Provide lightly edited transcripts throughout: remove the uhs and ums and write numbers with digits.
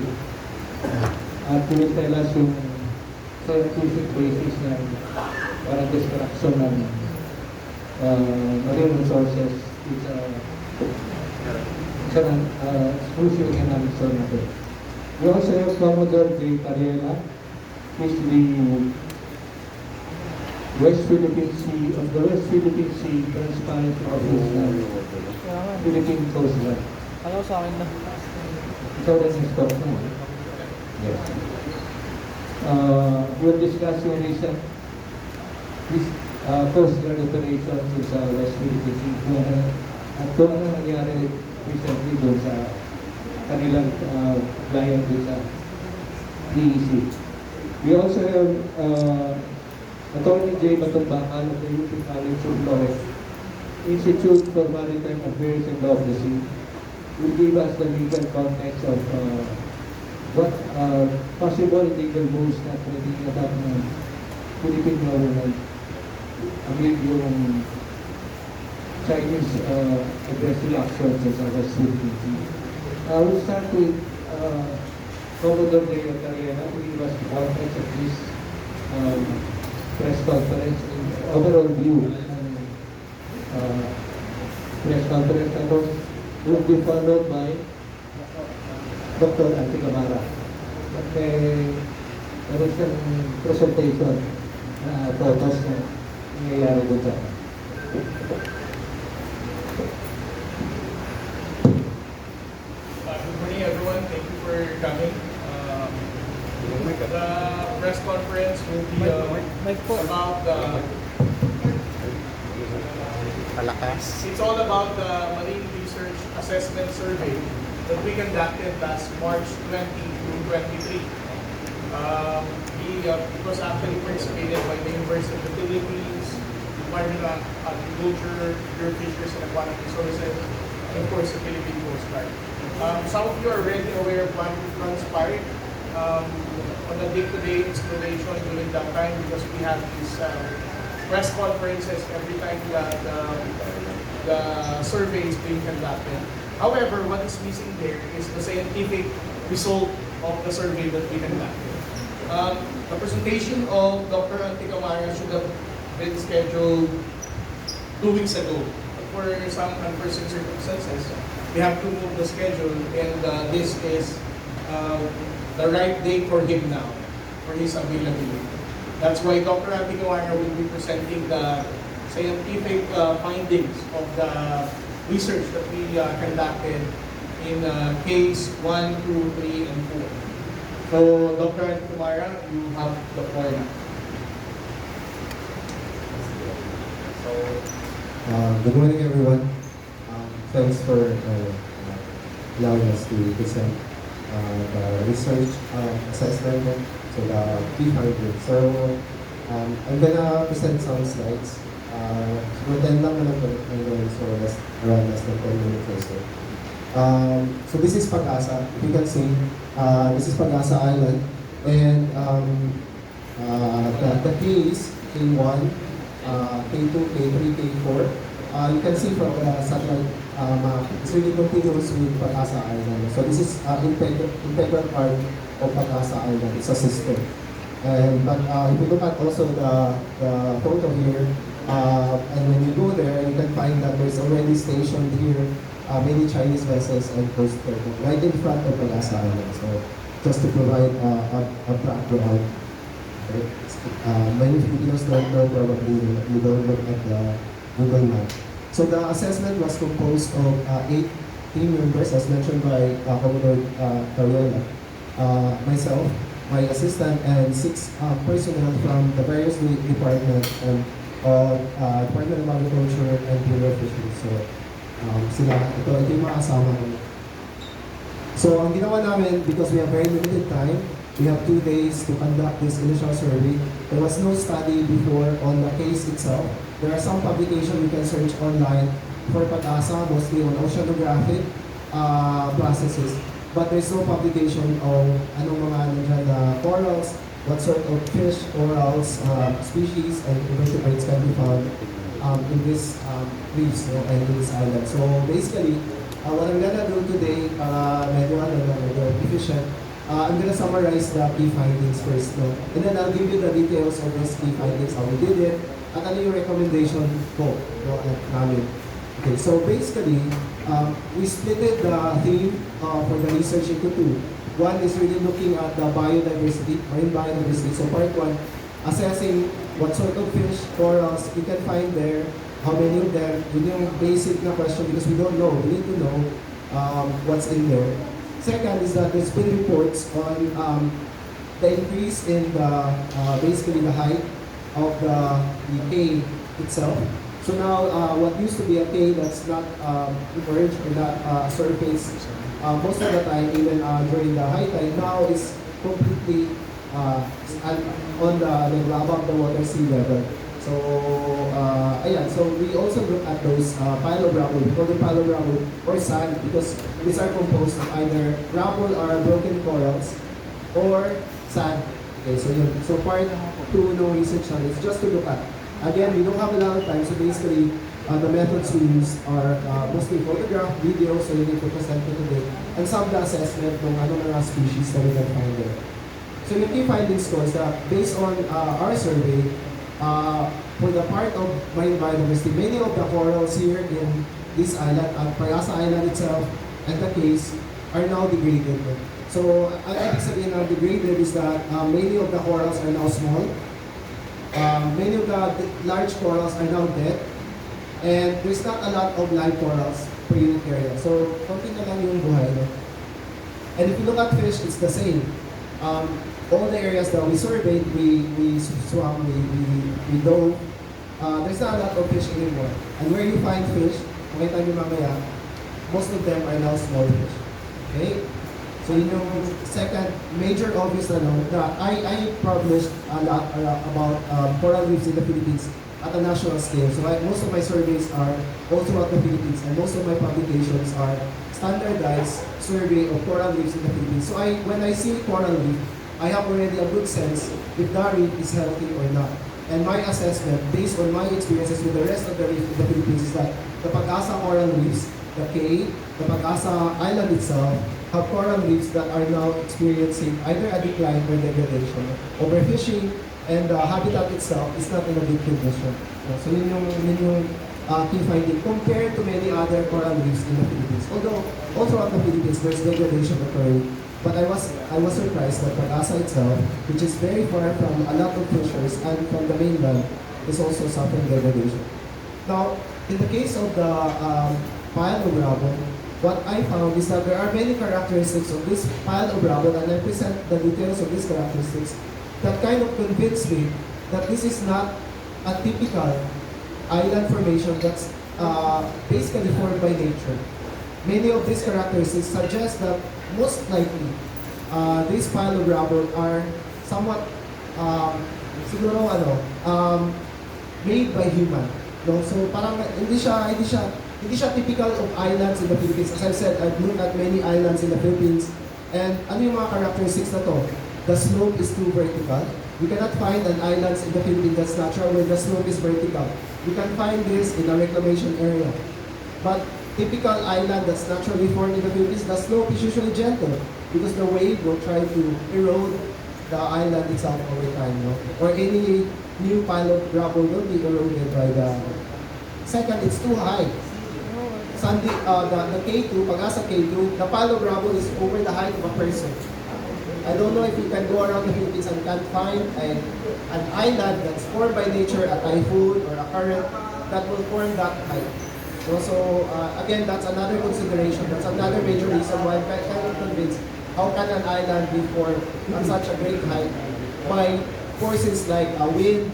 at tinitell us yung scientific basis ng parang destruction ng marine resources is exclusive economic zone natin. We also have Commodore J. Tariela, is the West Philippine Sea of the West Philippine Sea Transparency Office ng Philippine Coast Guard. Ano sa akin na? Ikaw rin yung stop mo. Yes. We'll discuss yung recent Coast Guard operations sa West Philippine Sea. At kung ano nangyari recently doon sa kanilang client doon sa DEC. We also have Attorney J. Batumbakan of the UP College of Law, Institute for Maritime Affairs and Law of the Sea, will give us the legal context of what possible legal moves na pwede natin ng Philippine government amid yung Chinese aggressive actions sa West Philippine Sea. We'll start with Commodore Deo Carrera, who give us the context of this press conference and overall view press conference na will be followed by Dr. Antigamara. At meron siyang presentation na photos na nangyayari doon sa Good morning, everyone. Thank you for coming. The press conference will be about it's all about the Marine Research Assessment Survey that we conducted last March 2023. It was actually participated by the University of the Philippines, Department of Agriculture, Bureau of Fisheries and Aquatic Resources, and of course the Philippine Coast Guard. Some of you are already aware of what transpired on a day-to-day exploration during that time, because we have these press conferences every time the survey is being conducted. However, what is missing there is the scientific result of the survey that we conducted. The presentation of Dr. Antigamara should have been scheduled 2 weeks ago. But for some unforeseen circumstances, we have to move the schedule, and this is the right day for him now, for his availability. That's why Dr. Antigamara will be presenting the scientific findings of the research that we conducted in case 1, 2, 3, and 4. So, Dr. Antigamara, you have the floor now. Good morning, everyone. Thanks for allowing us to present the research assessment, so the key findings. So, I'm gonna present some slides. So 10 lang naman po, so around less than 10 minutes or so. So this is Pag-asa. If you can see, this is Pag-asa Island, and the keys K1, K2, K3, K4. You can see from the satellite map, it's really continuous with Pag-asa Island. So this is integral part of Pag-asa Island. It's a system. But if you look at also the photo here, and when you go there, you can find that there's already stationed here many Chinese vessels and coast guard right in front of Pag-asa Island. So just to provide a background. Okay. Many Filipinos don't know, probably you don't look at the Google map. So the assessment was composed of 8 team members, as mentioned by Commodore Cariola, myself, my assistant, and 6 personnel from the various departments and Department of Agriculture and Bureau of Fisheries. So ito yung mga kasama ko. So ang ginawa namin, because we have very limited time, we have 2 days to conduct this initial survey. There was no study before on the case itself. There are some publications you can search online for Pag-asa, mostly on oceanographic processes. But there's no publication on anong mga nandiyan na corals, what sort of fish, corals, species, and invertebrates can be found in this reefs and in this island. So basically, what I'm gonna do today, medyo efficient, I'm gonna summarize the key findings first, no? And then I'll give you the details of those key findings, how we did it, at ano yung recommendation ko, no, namin. Okay, so basically, we splitted the theme for the research into two. One is really looking at the biodiversity, marine biodiversity. So part one, assessing what sort of fish, corals you can find there, how many of them, yun yung basic na question because we don't know, we need to know what's in there. Second is that there's been reports on the increase in the, basically the height of the cave itself. So now, what used to be a cave that's not emerged or not surface, most of the time, even during the high tide, now is completely on the above the water sea level. So, ayan, so we also look at those pile of rubble, we call them pile of rubble or sand because these are composed of either rubble or broken corals or sand. Okay, so yun. So part 2 no research on is just to look at. Again, we don't have a lot of time, so basically, the methods we use are mostly photograph, video, so you need to present it today, and some of the assessment ng ano mga species that we can find there. So yung key findings ko is that based on our survey, for the part of marine biodiversity, many of the corals here in this island, at Pag-asa Island itself, and the case, are now degraded. So, ang ibig sabihin ng degraded is that many of the corals are now small, many of the large corals are now dead, and there's not a lot of live corals per unit area. So, konti na lang yung buhay. No? And if you look at fish, it's the same. All the areas that we surveyed, we swam, we dove, there's not a lot of fish anymore. And where you find fish, makita nyo mamaya, most of them are now small fish. Okay? So yun yung second major obvious na no, that I published a lot about coral reefs in the Philippines at a national scale. So most of my surveys are all throughout the Philippines and most of my publications are standardized survey of coral reefs in the Philippines. So when I see coral reef, I have already a good sense if the reef is healthy or not. And my assessment, based on my experiences with the rest of the reef in the Philippines, is that the Pag-asa coral reefs, the Cay, the Pag-asa Island itself, have coral reefs that are now experiencing either a decline or degradation. Overfishing and the habitat itself is not in a good condition. So yun yung key finding compared to many other coral reefs in the Philippines. Although all throughout the Philippines there's degradation occurring. But I was surprised that Pag-asa itself, which is very far from a lot of fishers and from the mainland, is also suffering degradation. Now, in the case of the pile of rubble, what I found is that there are many characteristics of this pile of rubble, and I present the details of these characteristics that kind of convinced me that this is not a typical island formation that's basically formed by nature. Many of these characteristics suggest that most likely this pile of rubble are somewhat siguro made by human. No? So parang hindi siya typical of islands in the Philippines. As I said, I've looked at many islands in the Philippines. And ano yung mga characteristics na to? The slope is too vertical. You cannot find an island in the Philippines that's natural where the slope is vertical. You can find this in a reclamation area. But typical island that's naturally formed in the Philippines, the slope is usually gentle because the wave will try to erode the island itself over time. No? Or any new pile of rubble will be eroded by the... Second, it's too high. The K2, Pag-asa K2, the pile of rubble is over the height of a person. I don't know if you can go around the Philippines and can find an island that's formed by nature, a typhoon or a current, that will form that height. So again, that's another consideration. That's another major reason why I'm kind of convinced how can an island be formed at such a great height by forces like a wind,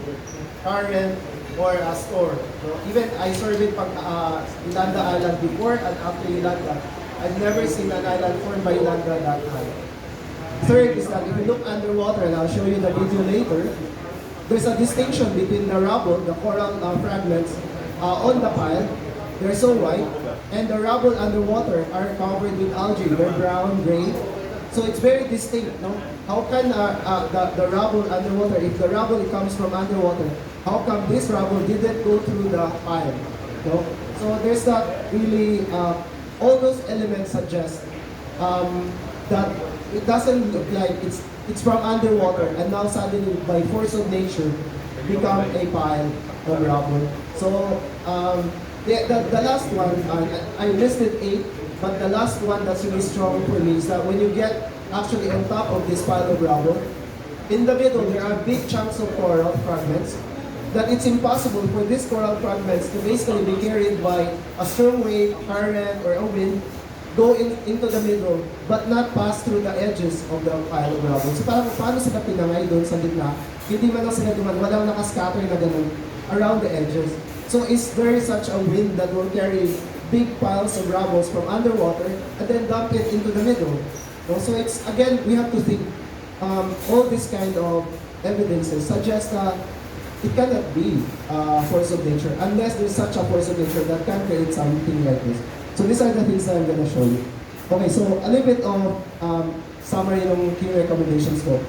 current, or a storm. So even I surveyed Yolanda Island before and after Yolanda. I've never seen an island formed by Yolanda that high. Third is that if you look underwater, and I'll show you the video later, there's a distinction between the rubble, the coral fragments on the pile. They're so white, and the rubble underwater are covered with algae. They're brown, gray. So it's very distinct. No? How can the rubble underwater, if the rubble comes from underwater, how come this rubble didn't go through the pile? No? So there's that really, all those elements suggest that it doesn't look like it's from underwater and now suddenly by force of nature become a pile of rubble. So the last one, I listed 8, but the last one that's really strong for me is that when you get actually on top of this pile of rubble, in the middle there are big chunks of coral fragments that it's impossible for these coral fragments to basically be carried by a strong wave, a current, or a wind, go into the middle, but not pass through the edges of the pile of rubble. So paano sila pinangay doon sa gitna? Hindi man lang sila duman, walang nakascatter na ganun around the edges. So is there such a wind that will carry big piles of rubble from underwater and then dump it into the middle? So it's, again, we have to think, all these kind of evidences suggest that it cannot be force of nature unless there's such a force of nature that can create something like this. So these are the things that I'm going to show you. Okay, so a little bit of summary ng key recommendations ko.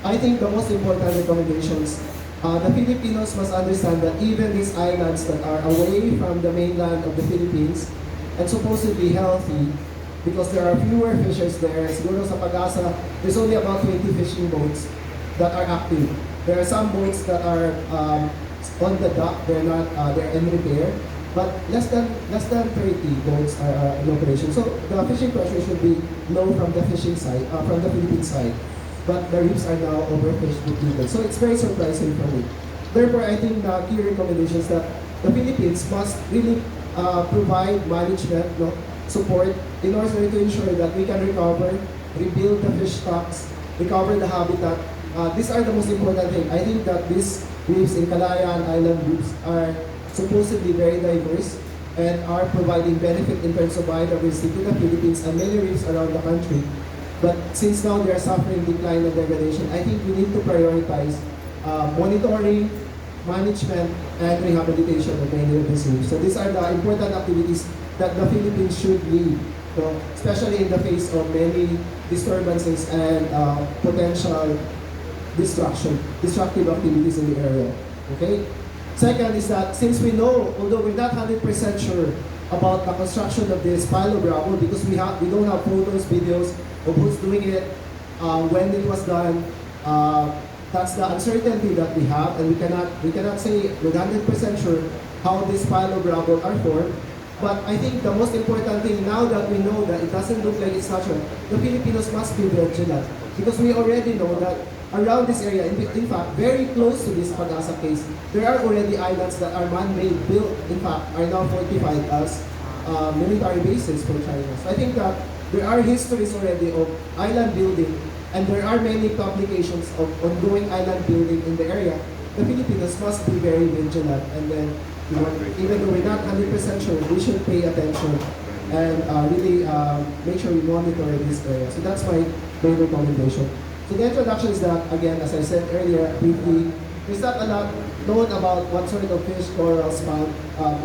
I think the most important recommendations, the Filipinos must understand that even these islands that are away from the mainland of the Philippines and supposedly healthy, because there are fewer fishers there, siguro sa Pag-asa, there's only about 20 fishing boats that are active. There are some boats that are on the dock, they're in repair, but less than 30 boats are in operation. So the fishing pressure should be low from the fishing side, from the Philippine side, but the reefs are now overfished with people. So it's very surprising for me. Therefore, I think the key recommendations that the Philippines must really provide management support in order to ensure that we can recover, rebuild the fish stocks, recover the habitat. These are the most important thing. I think that these reefs in Kalayaan Island reefs are supposedly very diverse and are providing benefit in terms of biodiversity to the Philippines and many reefs around the country. But since now they are suffering decline and degradation, I think we need to prioritize monitoring, management, and rehabilitation of many of these reefs. So these are the important activities that the Philippines should lead, especially in the face of many disturbances and potential destructive activities in the area. Okay? Second is that since we know, although we're not 100% sure about the construction of this pile of rubble because we don't have photos, videos of who's doing it, when it was done, that's the uncertainty that we have, and we cannot say with 100% sure how this pile of rubble are formed. But I think the most important thing now that we know that it doesn't look like it's natural, the Filipinos must be vigilant because we already know that around this area, in fact, very close to this Pag-asa case, there are already islands that are man-made, built, in fact, are now fortified as military bases for China. So I think that there are histories already of island building, and there are many publications of ongoing island building in the area. The Filipinos must be very vigilant, and then, even though we're not 100% sure, we should pay attention and really make sure we monitor this area. So that's my main recommendation. So the introduction is that, again, as I said earlier, briefly, there's not a lot known about what sort of fish corals found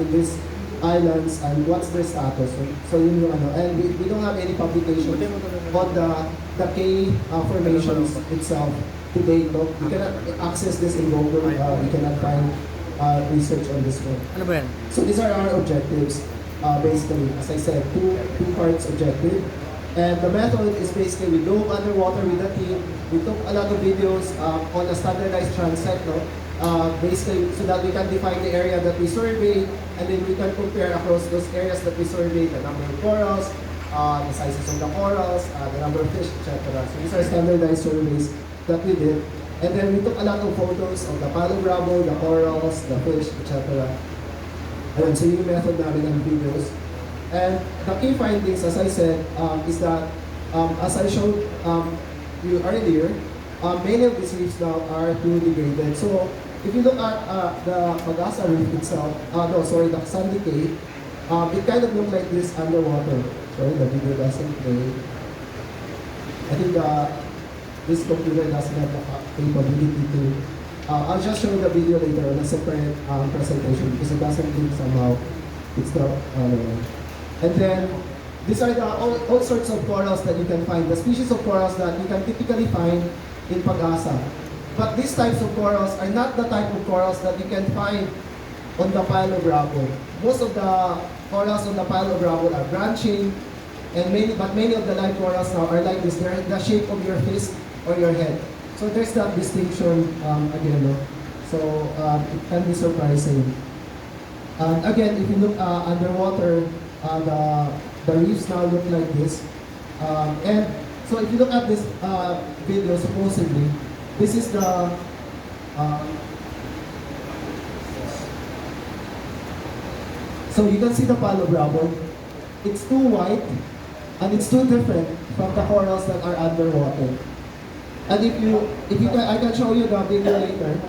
in these islands and what's their status. So yun yung ano. And we don't have any publication on the K formations itself to date. No? You cannot access this in Google. You cannot find research on this one. Ano ba yan? So these are our objectives. Basically, as I said, two parts objective. And the method is basically we dove underwater with the team. We took a lot of videos on a standardized transect, basically so that we can define the area that we surveyed, and then we can compare across those areas that we surveyed the number of corals, the sizes of the corals, the number of fish, etc. So these are standardized surveys that we did. And then we took a lot of photos of the pile of rubble, the corals, the fish, etc. And so yung method namin ng videos. And the key findings, as I said, is that, as I showed you earlier, many of these reefs now are too degraded. So, if you look at the Pag-asa reef itself, the Sandy Cay, it kind of looks like this underwater. Sorry, the video doesn't play. I think this computer doesn't have the capability to. I'll just show the video later on a separate presentation because it doesn't link somehow. It's the and then, these are all sorts of corals that you can find, the species of corals that you can typically find in Pag-asa. But these types of corals are not the type of corals that you can find on the pile of rubble. Most of the corals on the pile of rubble are branching, but many of the live corals now are like this. They're the shape of your fist or your head. So there's that distinction again. No? So it can be surprising. And again, if you look underwater, the reefs now look like this. And so if you look at this video, supposedly, this is the so you can see the Palo Bravo. It's too white and it's too different from the corals that are underwater. And if you can, I can show you the video later.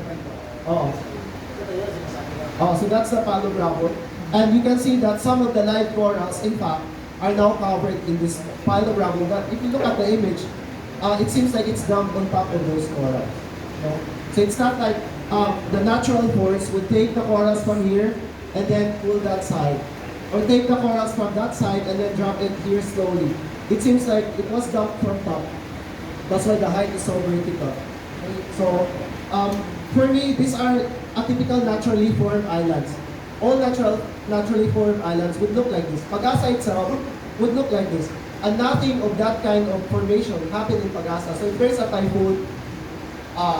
So that's the Palo Bravo. And you can see that some of the live corals, in fact, are now covered in this Palo Bravo. But if you look at the image, it seems like it's dumped on top of those corals. No? So it's not like the natural force would take the corals from here and then pull that side. Or take the corals from that side and then drop it here slowly. It seems like it was dumped from top. That's why the height is so vertical. So, for me, these are atypical naturally formed islands. All naturally formed islands would look like this. Pag-asa itself would look like this. And nothing of that kind of formation happened in Pag-asa. So if there's a typhoon,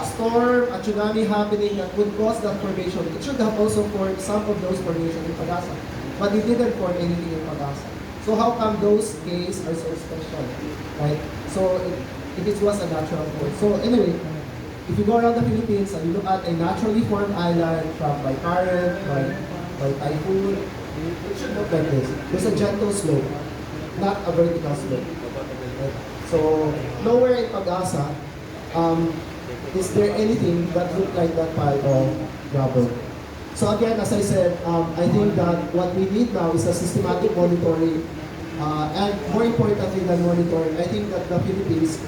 storm, a tsunami happening that would cause that formation, it should have also formed some of those formations in Pag-asa. But it didn't form anything in Pag-asa. So how come those cays are so special? Right? So if it was a natural force. So anyway, if you go around the Philippines and you look at a naturally formed island from by current, by typhoon, it should look like this. There's a gentle slope, not a vertical slope. Right? So nowhere in Pag-asa is there anything that looked like that pile of rubble. So again, as I said, I think that what we need now is a systematic monitoring, and more importantly than monitoring, I think that the Philippines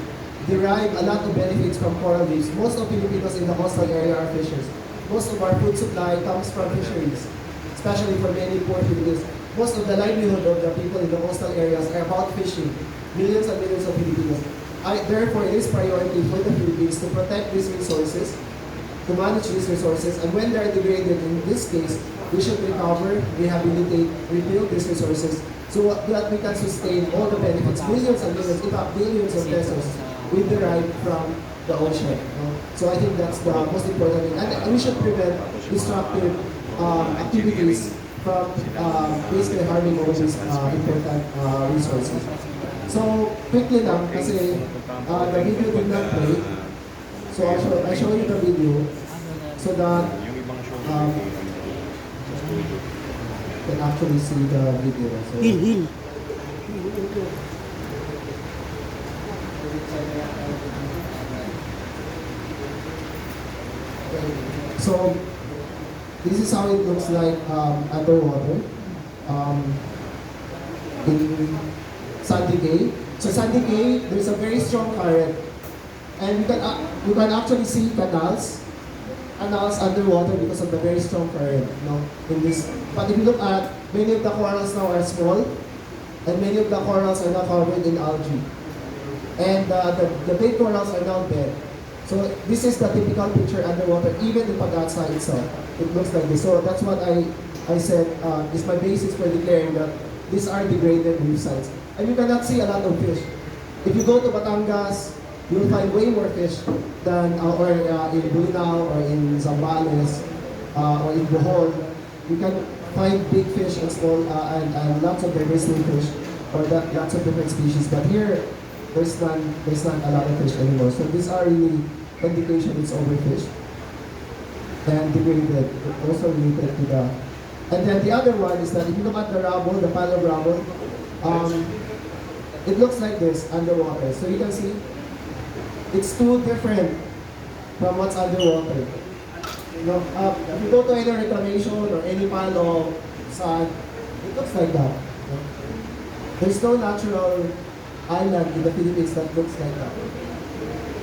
derive a lot of benefits from coral reefs. Most of Filipinos in the coastal area are fishers. Most of our food supply comes from fisheries, especially for many poor Filipinos. Most of the livelihood of the people in the coastal areas are about fishing. Millions and millions of Filipinos. Therefore, it is priority for the Philippines to protect these resources, to manage these resources, and when they are degraded, in this case, we should recover, rehabilitate, rebuild these resources so that we can sustain all the benefits, millions and millions, if not billions of pesos we derive from the ocean. So I think that's the most important thing. And we should prevent destructive activities from basically harming all these important resources. So quickly lang, kasi the video did not play. So I show you the video so that you can actually see the video. So, so this is how it looks like underwater in Sandy Cay. So Sandy Cay, there's a very strong current, and you can actually see canals underwater because of the very strong current. In this. But if you look at, many of the corals now are small, and many of the corals are now covered in algae. And the big corals are now dead. So this is the typical picture underwater, even in Pag-asa itself. It looks like this. So that's what I said is my basis for declaring that these are degraded reef sites. And you cannot see a lot of fish. If you go to Batangas, you'll find way more fish than in Bulinaw or in Zambales or in Bohol. You can find big fish and small and lots of diversity fish or lots of different species. But here, there's not a lot of fish anymore. So these are really indication it's overfished and degraded. Also related to the. And then the other one is that if you look at the rubble, the Palo Bravo, it looks like this underwater. So you can see it's too different from what's underwater. If you go to any reclamation or any pile of sand, it looks like that. There's no natural island in the Philippines that looks like that.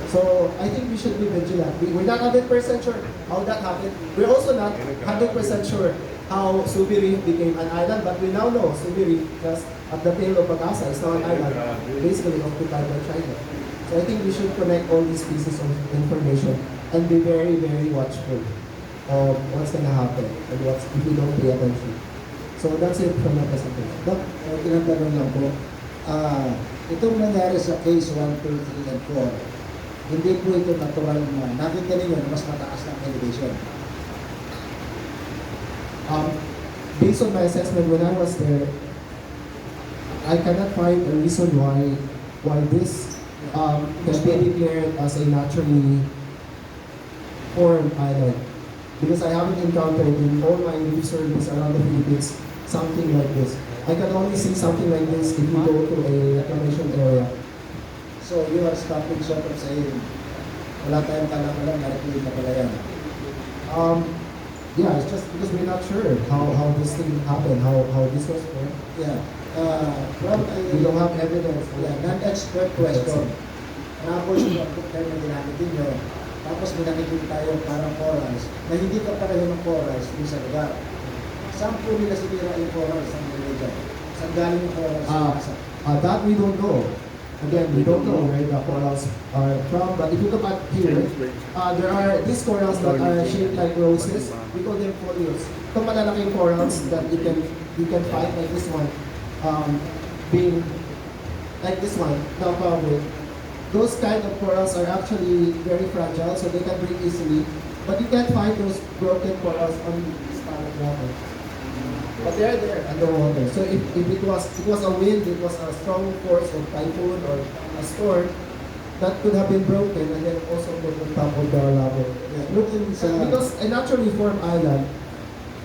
So I think we should be vigilant. We're not 100% sure how that happened. We're also not 100% sure how Subi Reef became an island, but we now know Subi Reef, just at the tail of Pag-asa, is now an island, basically occupied by China. So I think we should connect all these pieces of information and be very, very watchful of what's going to happen and if we don't pay attention. So that's it from my presentation. Tinatanong lang po, Itong nangyari sa case 1, 2, 3, and 4, hindi po ito natural na nakita ninyo na mas mataas ng elevation. Based on my assessment when I was there, I cannot find a reason why this can be declared as a naturally formed island. Because I haven't encountered in all my reef surveys around the Philippines something like this. I can only see something like this if you go to a reclamation area. So you are stopping short of saying, wala tayong kalang-kalang, nareklate na pala yan. Yeah, it's just because we're not sure how this thing happened, how this was formed. Yeah. From We don't have evidence. yeah, non-expert question. Tapos yung term na ginamit ninyo, tapos may nakikita tayo parang corals, na hindi ka pareho ng corals dun sa lugar. Saan po nila sinira yung corals ng religion? Saan galing yung corals sa masa? That we don't know. Again, we don't know where the corals are from. But if you look at here, there are these corals that are shaped like roses. We call them folios. Itong malalaking corals that you can find like this one, being like this one, the with. Those kind of corals are actually very fragile, so they can break easily. But you can't find those broken corals on this kind of water. But they are there underwater. So if it was a wind, it was a strong force of typhoon or a storm, that could have been broken and then also put on top of the lava. Yeah, looking sa... Because a naturally formed island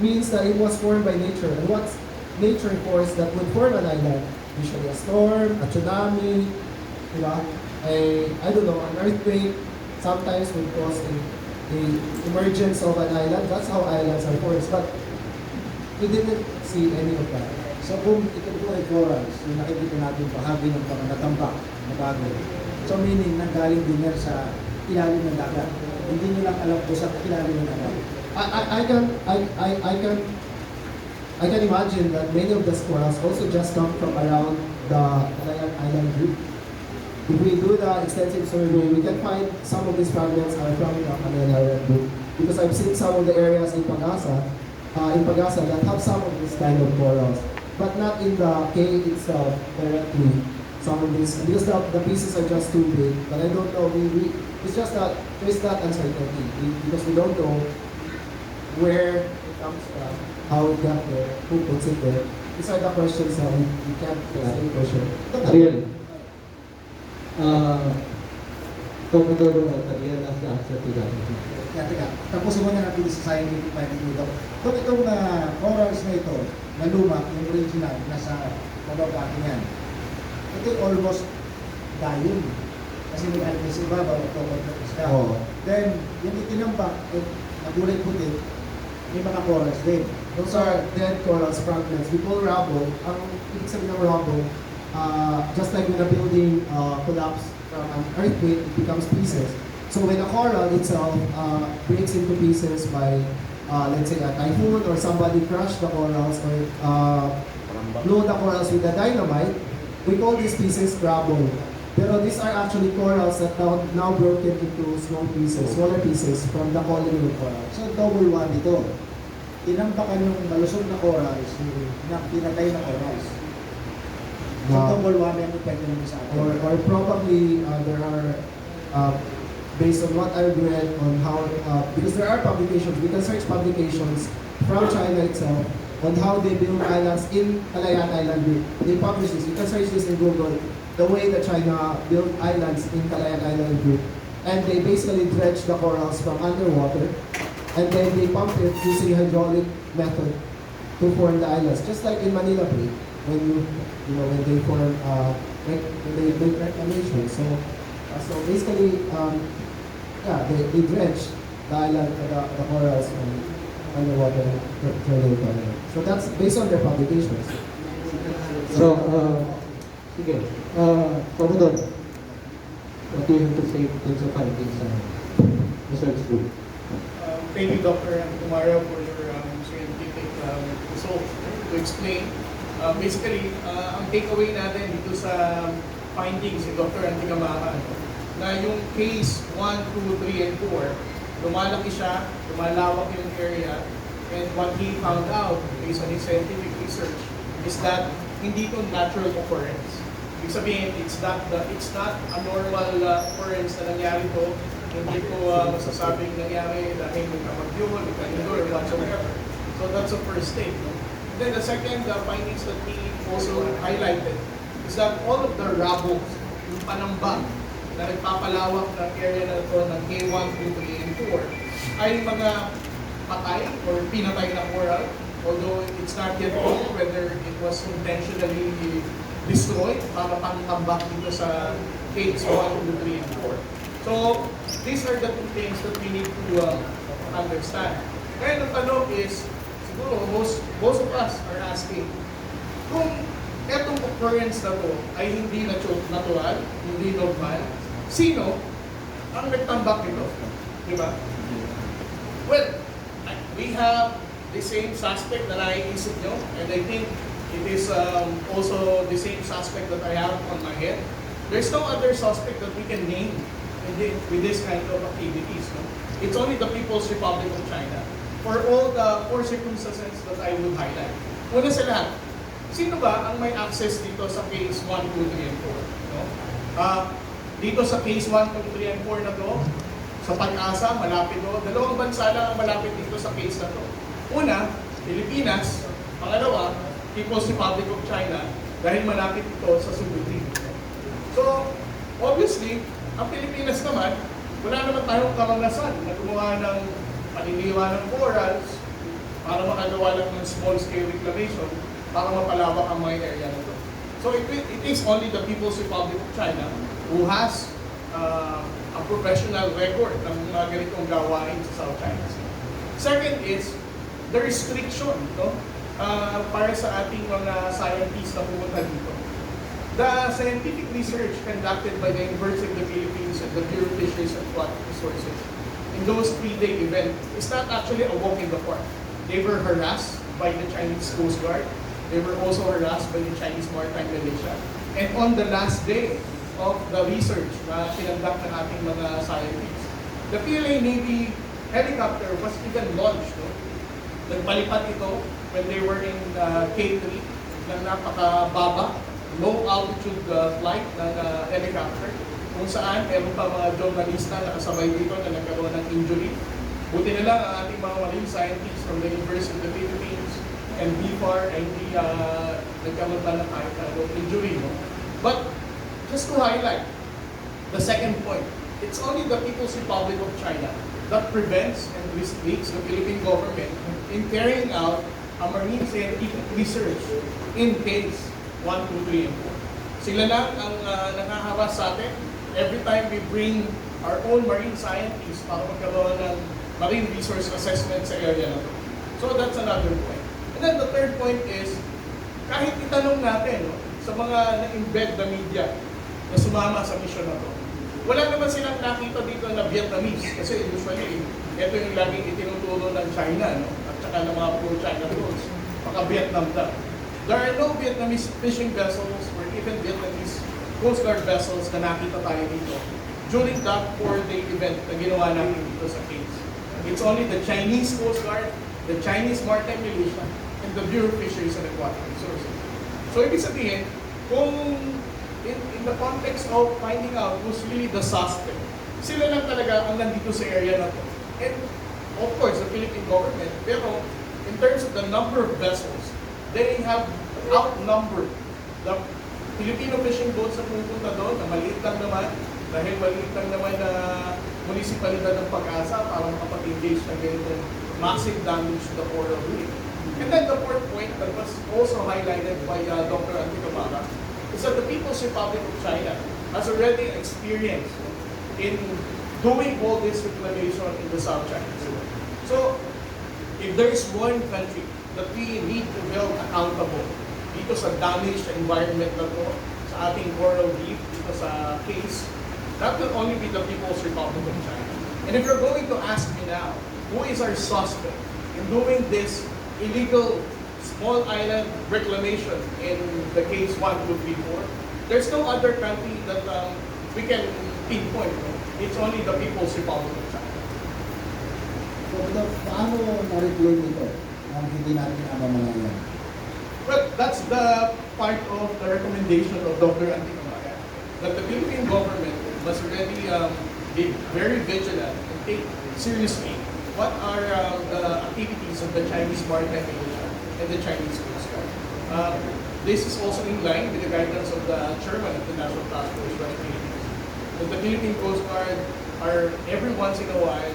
means that it was formed by nature. And what's nature force that would form an island? Usually a storm, a tsunami, you know, I don't know, an earthquake sometimes would cause a emergence of an island. That's how islands are formed. But we didn't see any of that. So kung ito po ay corals, yung nakikita natin bahagi ng mga natambak na bagay. So meaning, nanggaling din yan sa ilalim ng dagat. Hindi nyo lang alam po sa ilalim ng dagat. I can imagine that many of the corals also just come from around the Calayan Island group. If we do the extensive survey, we can find some of these fragments are from the Calayan Island group. Because I've seen some of the areas in Pagasa that have some of this kind of corals, but not in the cave itself directly. Some of these, because the pieces are just too big. But I don't know. It's just that there's that uncertainty because we don't know where it comes from, how it got there, who puts it there. These are the questions that we can't answer for sure. Ariel, Commodore Ariel has the answer to that. Teka, tapusin mo na natin sa scientific finding dito. Kung itong corals na ito, na luma, yung original, nasa bababa niyan, ito almost dying. Kasi may algae sa ibabaw, ito. Oh. Then, yung itinambak, na kulay puti, may mga corals din. Those are dead corals fragments. We call rubble. Ang ibig sabihin ng rubble, just like when a building collapses from an earthquake, it becomes pieces. So when a coral itself breaks into pieces by, let's say, a typhoon or somebody crushed the corals or blow the corals with a dynamite, we call these pieces rubble. Pero these are actually corals that now broken into small pieces, smaller pieces from the colony of corals. So, double one ito. Tinampakan yung malusog na corals, na pinatay na corals. So, double one yung epekto naman sa atin. Or probably there are, based on what I've read on how, because there are publications, we can search publications from China itself on how they build islands in Calayan Island Group. They publish this. You can search this in Google, the way that China built islands in Calayan Island Group. And they basically dredge the corals from underwater, and then they pump it using hydraulic method to form the islands. Just like in Manila Bay, when when they form, when they make reclamation. So basically, yeah, they dredge the island, the corals from underwater. So that's based on their publications. So, sige, Commodore, what do you have to say dun sa findings ng research group? Thank you, Dr. Antumara, for your scientific result to explain. Basically, ang takeaway natin dito sa findings ni Dr. Antigamaka, na yung case 1, 2, 3, and 4, lumalaki siya, lumalawak yung area, and what he found out based on his scientific research is that hindi ito natural occurrence. Ibig sabihin, it's not a normal occurrence na nangyari to. Hindi ko masasabing nangyari dahil nagkamagyo, nagkanigo, or whatsoever. So that's the first thing. No? And then the second findings that we also highlighted is that all of the rubble, yung panambang na nagpapalawak ng area na ito ng K1, 2, 3, and 4 ay mga patay or pinatay na coral, although it's not yet known whether it was intentionally destroyed para pangtambak dito sa K1, 2, 3, and 4. So, these are the two things that we need to understand. Ngayon, ang tanong is, siguro, most of us are asking, kung etong occurrence na to ay hindi natural, hindi normal, sino ang nagtambak nito? Di ba? Well, we have the same suspect na naiisip nyo, and I think it is also the same suspect that I have on my head. There's no other suspect that we can name with this kind of activities. No? It's only the People's Republic of China for all the four circumstances that I would highlight. Una sa lahat, sino ba ang may access dito sa case 1, 2, 3, and 4? No? Dito sa case 1, 2, 3, and 4 na to, sa Pag-asa, malapit to. Dalawang bansa lang ang malapit dito sa case na to. Una, Pilipinas. Pangalawa, People's Republic of China dahil malapit ito sa Subic. So, obviously, ang Pilipinas naman, wala naman tayong karanasan na gumawa ng paniniwa ng corals para makagawa lang ng small-scale reclamation para mapalawak ang mga area na ito. So, it is only the People's Republic of China who has a professional record ng mga ganitong gawain sa South China Sea. Second is the restriction, no? Para sa ating mga scientists na pumunta dito. The scientific research conducted by the University of the Philippines and the Bureau of Fisheries and Aquatic Resources in those 3-day event is not actually a walk in the park. They were harassed by the Chinese Coast Guard. They were also harassed by the Chinese Maritime Militia. And on the last day of the research na kinandak ng ating mga scientists, the PLA Navy helicopter was even launched. No? Nagpalipat ito when they were in K3 ng napakababa, low altitude flight ng helicopter, kung saan meron pa mga journalista na kasabay dito na nagkaroon ng injury. Buti na lang ang ating mga marine scientists from the University of the Philippines and BFAR ay hindi nagkaroon pa ng kahit injury. No? But just to highlight the second point, it's only the People's Republic of China that prevents and restricts the Philippine government in carrying out a marine scientific research in case 1, 2, 3, and 4. Sila lang ang nangaharas sa atin every time we bring our own marine scientists para magkaroon ng marine resource assessment sa area na to. So that's another point. And then the third point is, kahit itanong natin no, sa mga na-embed na media na sumama sa mission na to, wala naman silang nakita dito na Vietnamese kasi usually ito yung laging itinuturo ng China no, at saka ng mga pro-China rules, maka-Vietnam na. There are no Vietnamese fishing vessels or even Vietnamese Coast Guard vessels na nakita tayo dito during that 4-day event na ginawa natin dito sa case. It's only the Chinese Coast Guard, the Chinese Maritime Militia, and the Bureau of Fisheries and Aquatic Resources. So, ibig sabihin, kung in the context of finding out who's really the suspect, sila lang talaga ang nandito sa area na to. And, of course, the Philippine government, pero in terms of the number of vessels, they have outnumbered the Filipino fishing boats na pumunta doon, na maliit lang naman, dahil maliit lang naman na munisipalidad ng Pag-asa para makapag-engage na ganitong massive damage to the coral reef. And then the fourth point that was also highlighted by Dr. Anticabara is that the People's Republic of China has already experienced in doing all this reclamation in the South China Sea. So, if there is one country that we need to hold accountable dito sa damaged environment na to, sa ating coral reef, dito sa case, that will only be the People's Republic of China. And if you're going to ask me now, who is our suspect in doing this illegal small island reclamation in the case 1, 2, 3, 4, there's no other country that we can pinpoint. It's only the People's Republic of China. So, paano na-reclaim ito ang hindi natin namamalayan? Well, that's the part of the recommendation of Dr. Antinomaya, that the Philippine government must really be very vigilant and take seriously what are the activities of the Chinese Maritime Militia and the Chinese Coast Guard. This is also in line with the guidance of the chairman of the National Task Force West Philippines. That the Philippine Coast Guard are every once in a while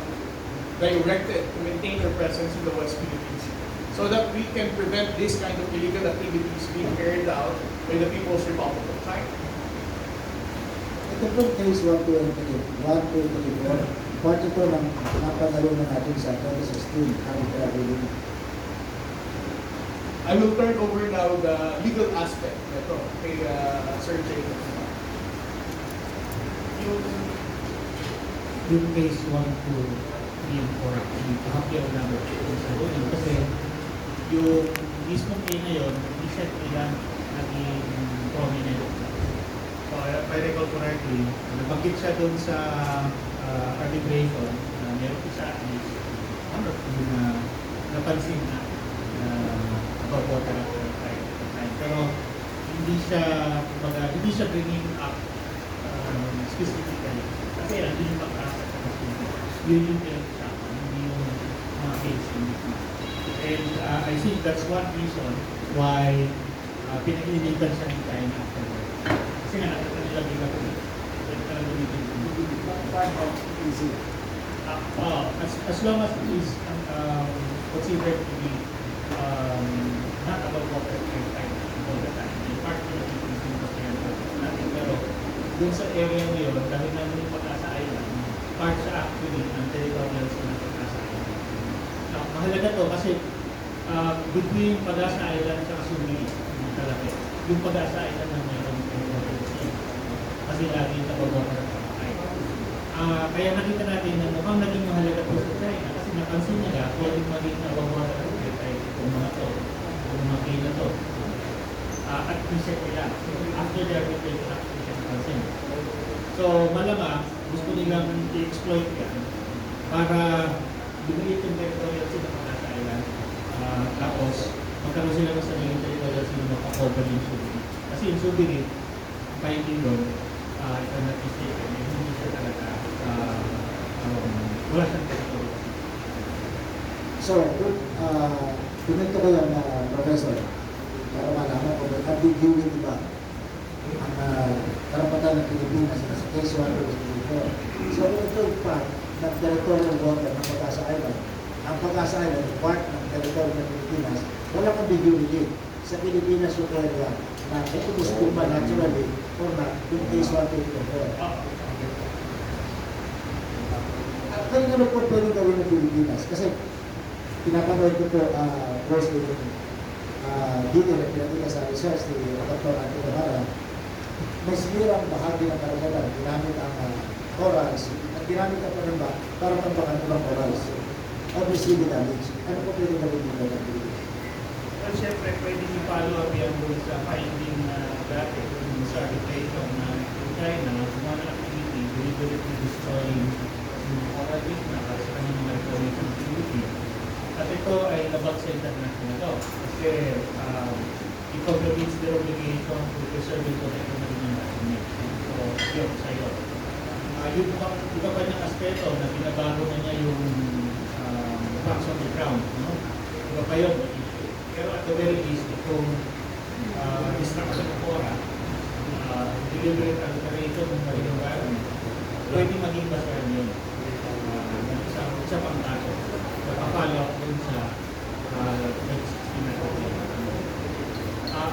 directed to maintain their presence in the West Philippines so that we can prevent this kind of illegal activities being carried out by the People's Republic of China. Ito pong case 1224, part ito ng napanalunan natin sa 2016 arbitrary. I will turn over now the legal aspect ito kay Sir Jacob. Yung case 1, 2, 3, and 4 actually, kahapyaw namin sa doon. Kasi yung mismong play na yun, hindi siya ilang naging prominent. So, if I recall correctly, nabanggit siya doon sa arbitration na meron isa at least one or two na napansin na about water at the time. Pero hindi siya bringing up specifically. Kasi yan, hindi yung pag-asa sa kasi yun yung pinag-usapan, hindi yung mga case in between. And I think that's one reason why pinag-initan siya ng China afterward. Kasi nga nakita nila bilang ko. As long as it is considered to be not about water time all the time. In part of the Philippines natin. Pero dun sa area ngayon, dahil naman yung Pag-asa Island, part siya actually ng territorial sa Pag-asa Island. Mahalaga to kasi between Pag-asa Island at Sumili, kalaki. Yung Pag-asa Island na mayroong territorial sea. Kasi lagi yung tabawater at Pag-asa. Kaya nakita natin na mukhang naging mahalaga po sa China kasi napansin nila pwedeng maging tabawater at Pag-asa itong mga to, itong mga kila to. At reset nila. After the arbitration napansin. So malamang gusto nilang i-exploit yan para bumili yung territorial sila ng Pag-asa Island. Tapos magkaroon sila ng sariling territorial sila makakover yung Subiri. Kasi yung Subiri, finding doon, if I'm not mistaken, hindi siya talaga wala siyang territorial. So, pinunto ko yan na Professor, para malaman kung may ambiguity ba ang karapatan ng Pilipinas sa case 1 So, ito yung part ng territorial water ng Pag-asa Island. Ang Pag-asa Island, part ng territory ng Pilipinas, walang ambiguity sa Pilipinas yung area na ito gusto ba naturally or not yung case 1 Kaya ano po pwede gawin ng Pilipinas? Kasi pinapanood ko po course with dito na pinatila sa research ni Dr. Antinomaya, may sinirang bahagi ng karagatan, ginamit ang corals, at ginamit ang panamba para tambakan ng corals. Obviously, the damage. Ano po pwede gawin dito ng Pilipinas? Well, syempre, pwede i-follow up yan doon sa finding dati sa arbitration na yung China, gumawa ng activity, deliberately destroying yung coral reef na para sa kanyang mga reclamation activity. At ito ay labag sa international law. Kasi it contravenes their obligation to preserve and protect the marine environment. So, yun, sa iyo. Yung iba pa niyang aspeto na binabago na niya yung facts on the ground. No? Iba pa yun. Pero at the very least, itong destruction of Cora, deliberate alteration ng marine environment, pwede maging basahan yun. Isa pang kaso. Napapalo dun sa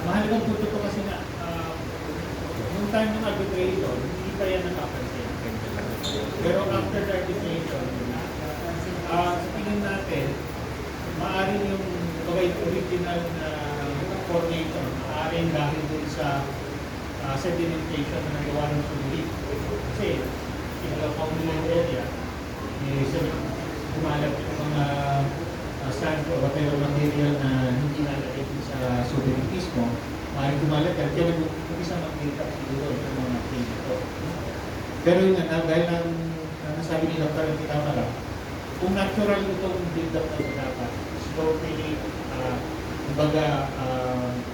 mahalagang punto to kasi na nung time ng arbitration, hindi pa yan nakapansin. Pero after the arbitration, sa tingin natin, maaaring yung original na coordinator, maaaring dahil dun sa sedimentation na nagawa ng Subiri. Kasi, in the Paulilan area, kumalat yung mga sand o whatever material na hindi nalagay sa Subiri mismo, maaaring kumalat yan. Kaya nag-umpisa mag-build up siguro yung mga things ito. Pero yun nga, dahil ang nasabi ni Dr. Antinomaya, kung natural itong build up na dapat, slowly kumbaga,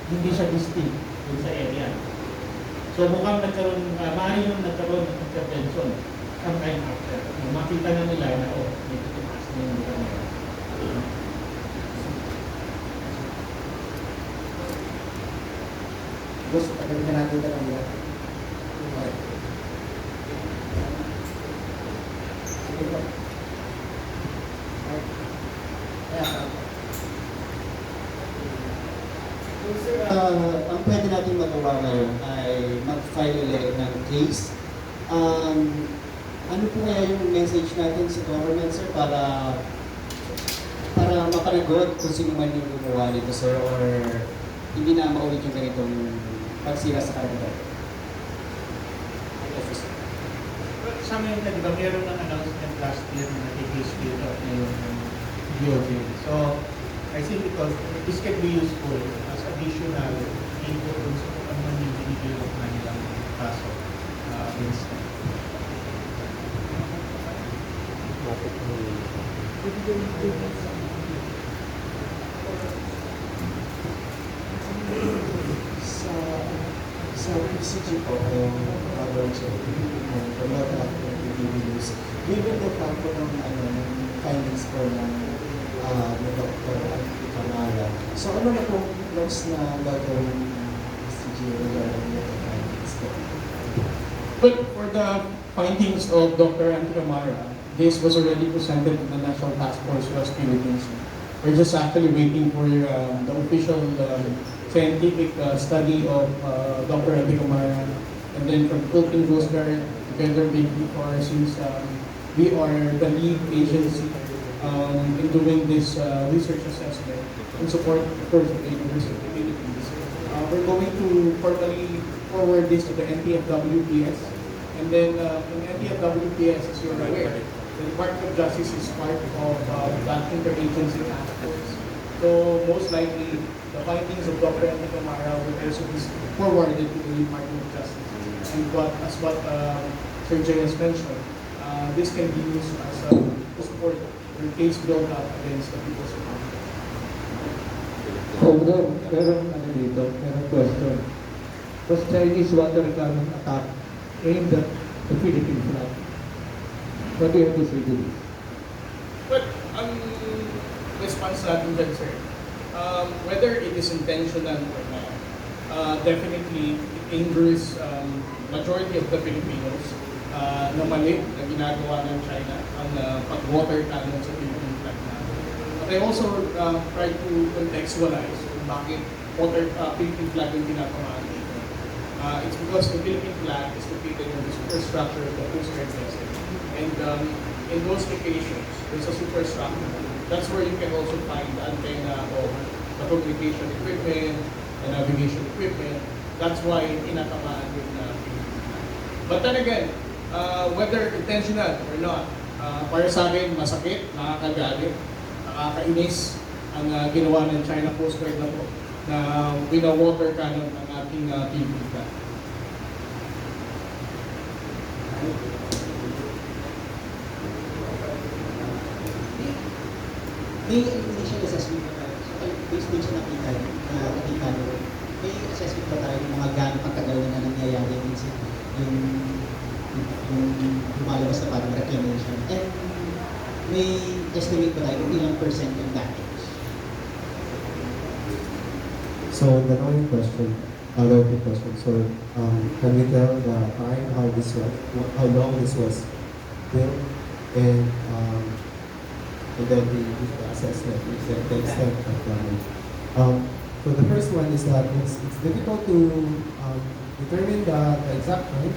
hindi siya distinct dun sa area. So mukhang maaari nung nagkaroon ng intervention sometime after. Nung makita na nila na, oh, may tutumas na yung camera. Gusto, tagal na natin na lang yan. Okay. Sige po. Ang pwede natin magawa ngayon ay mag-file ulit ng case. Ano po kaya yung message natin sa government, sir, para mapanagot kung sino man yung gumawa nito, sir, or hindi na maulit yung ganitong pagsira sa karagatan? But sa amin, di ba, meron ng announcement last year na nag-issue out na yung DOJ. So, I think this can be useful as additional input dun sa kung ano man yung binibuild na nilang kaso against them. Sa PCG po, yung coverage of promote natin ng PBB News, given the fact po ng findings po ng Dr. Camara. So ano na pong close na gagawin ng PCG regarding the findings po? But for the findings of Dr. Camara, this was already presented to the National Task Force West Philippines. We're just actually waiting for the official scientific study of Dr. Camara, and then from Philippine Coast Guard together with BFAR, since we are the lead agency in doing this research assessment in support, of course, of the University of the Philippines. We're going to formally forward this to the NTFWPS, and then in NTFWPS, as you're aware, the Department of Justice is part of that interagency task force. So most likely, the findings of Dr. Camara will also be forwarded to the Department of Justice. And as what Sir Jay has mentioned, this can be used as to support the case built up against the People's Republic. Although, meron question. Was Chinese water cannon attack aimed at the Philippine flag? What do you have to say to this? But ang response natin dyan, sir, whether it is intentional or not, definitely it injures majority of the Filipinos na mali na ginagawa ng China ang pag-water cannon sa Philippine flag natin. But I also try to contextualize kung bakit Philippine flag yung ginagawa dito. It's because the Philippine flag is located in the superstructure of the Coast Guard vessel. And in those locations, there's a superstructure. That's where you can also find the antenna of the communication equipment, the navigation equipment. That's why tinatamaan yung Philippine flag. But then again, whether intentional or not, para sa akin, masakit, nakakagalit, nakakainis ang ginawa ng China Coast Guard na po na wina-water cannon ang ating Philippine flag. May initial assessment ba tayo? So, based din sa nakita nyo, may assessment ba tayo ng mga gano'ng katagal na nangyayari yung lumalabas na parang reclamation? And may estimate ba tayo kung ilang percent yung damage? So the following question, the question. So can we tell the time how long this was built, and then the assessment, the extent of damage. So the first one is that it's difficult to determine the exact time,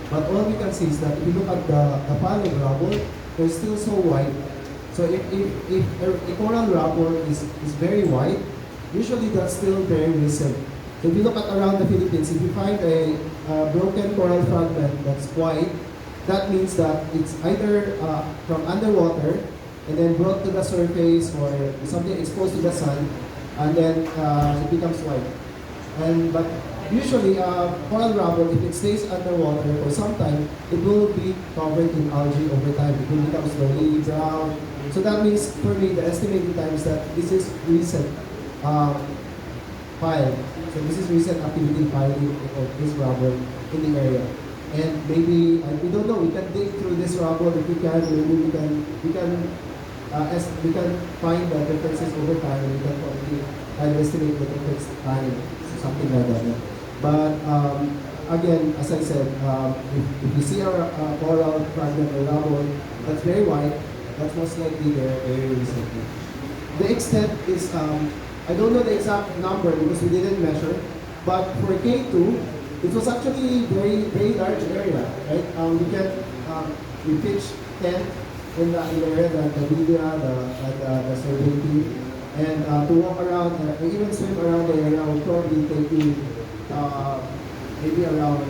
but all we can see is that if you look at the pile of rubble, they're still so wide. So if a coral rubble is very wide, usually that's still very recent. So if you look at around the Philippines, if you find a broken coral fragment that's wide, that means that it's either from underwater and then brought to the surface, or something exposed to the sun, and then it becomes white. But usually, coral rubble, if it stays underwater for some time, it will be covered in algae over time. It will become slowly brown. So that means, for me, the estimated time is that this is recent. filed. So this is recent activity filing of this rubble in the area. And maybe, we don't know, we can dig through this rubble if we can, maybe we can find the differences over time, we can probably estimate the difference time, so something like that. But again, as I said, if you see our coral fragment or rubble that's very white, that's most likely there very recently. The extent is, I don't know the exact number because we didn't measure, but for K2, it was actually very large area, right? We pitched tent in the area, the media, the survey team, and to walk around, even swim around the area would probably take you maybe around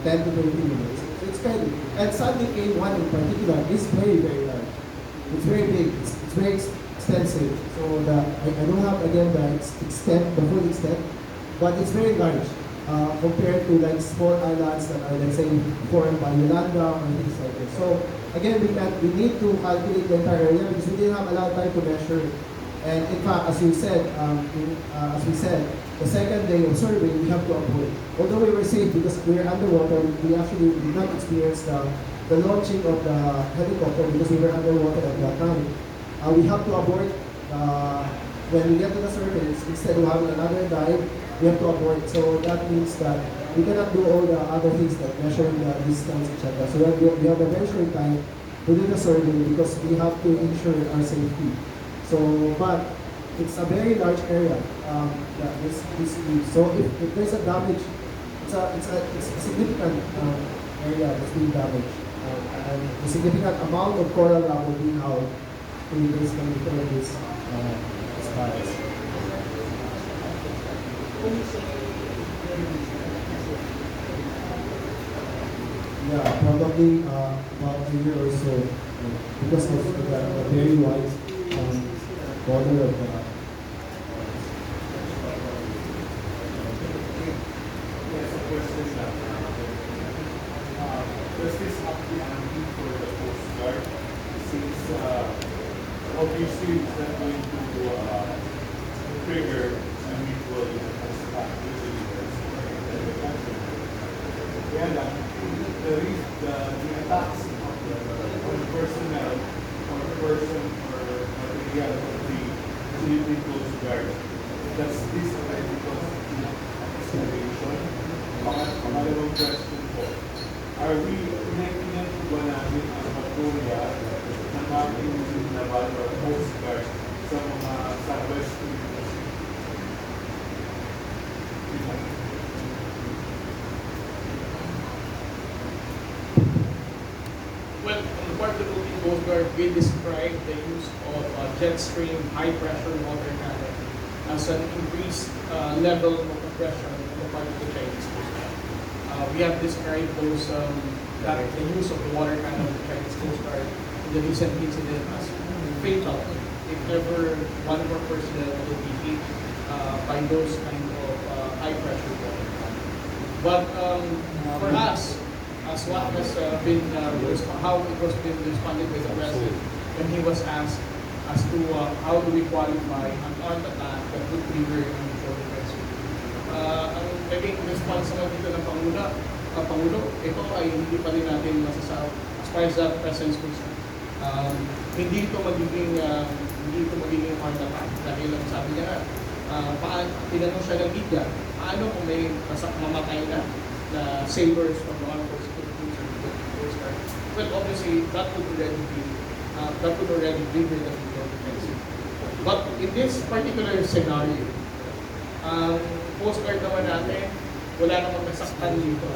10 to 20 minutes. So it's kind of, and Sunday K1 in particular is very large. It's very big. It's very extensive. So I don't have again the full extent, but it's very large compared to like small islands that are, let's say, formed by Yolanda or things like this. So again, we need to calculate the entire area because we didn't have a lot of time to measure. And in fact, as we said, the second day of survey, we have to abort. Although we were safe because we were underwater, we actually did not experience the launching of the helicopter because we were underwater at that time. We have to abort when we get to the surface. Instead of having another dive, we have to abort. So that means that we cannot do all the other things like measuring the distance, etc. So we have a very short time to do the survey because we have to ensure our safety. So, but it's a very large area. So if there's a damage, it's a significant area that's being damaged, and a significant amount of coral rubble being out to basically repair this fires. Yeah, probably about a year or so, because of the very wide border of the. There's a question that does this have to be handy for the Coast Guard since obviously it's not going to trigger a mutual attack usually in the country. Kaya lang, the attacks on the personnel or person or material of the Philippine Coast Guard, does this apply because of escalation? Pangalawang question po, are we connecting ba namin ang Magnolia ng ating naval or Coast Guard sa mga Southwest Philippines? Well, on the part of the Philippine Coast Guard, we describe the use of jet stream high pressure water cannon as an increased level of aggression on the part of the Chinese Coast Guard. We have described the use of the water cannon of the Chinese Coast Guard in the recent incident as fatal if ever one of our personnel will be hit by those kind of high pressure water cannon. But for us, as what has been how it was been responded by the president when he was asked as to how do we qualify an armed attack that would trigger a mutual defense. Ang naging response naman dito ng Pangulo, ito ay hindi pa rin natin masasabi as far as the presence concerned. Hindi ito magiging armed attack dahil ang sabi niya tinanong siya ng media, paano kung may mamatay na sailors from the armed forces of the Coast Guard? Well, obviously that would already trigger the mutual defense. But in this particular scenario, Coast Guard naman natin, wala namang nasaktan dito,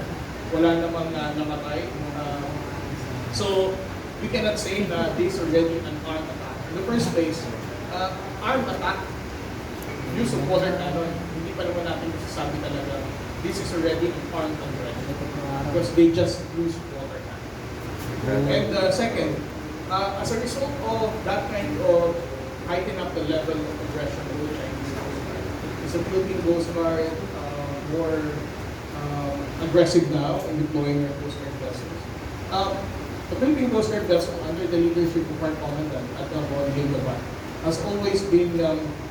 wala namang namatay. So we cannot say that this is already an armed attack. In the first place, armed attack, use of water cannon, hindi pa naman natin masasabi talaga this is already an armed aggression because they just use water cannon. And second, as a result of that kind of heightening up the level of aggression of the Chinese Coast Guard, is the Philippine Coast Guard more aggressive now in deploying their Coast Guard vessels? The Philippine Coast Guard vessel under the leadership of our commandant at the Bonnie has always been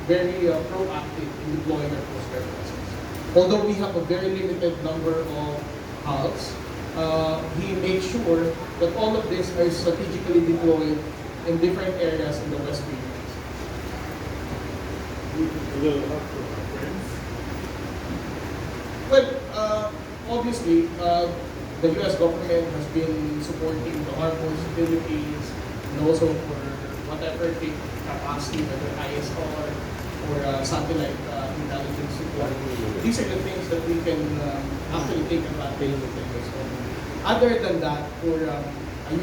very proactive in deploying our Coast Guard vessels. Although we have a very limited number of hulls, he makes sure that all of these are strategically deployed in different areas in the West Philippines. Well, obviously, the U.S. government has been supporting the Armed Forces of the Philippines and also for whatever capacity, whether ISR or satellite intelligence support. These are the things that we can actually take advantage of the U.S. government. Other than that, for a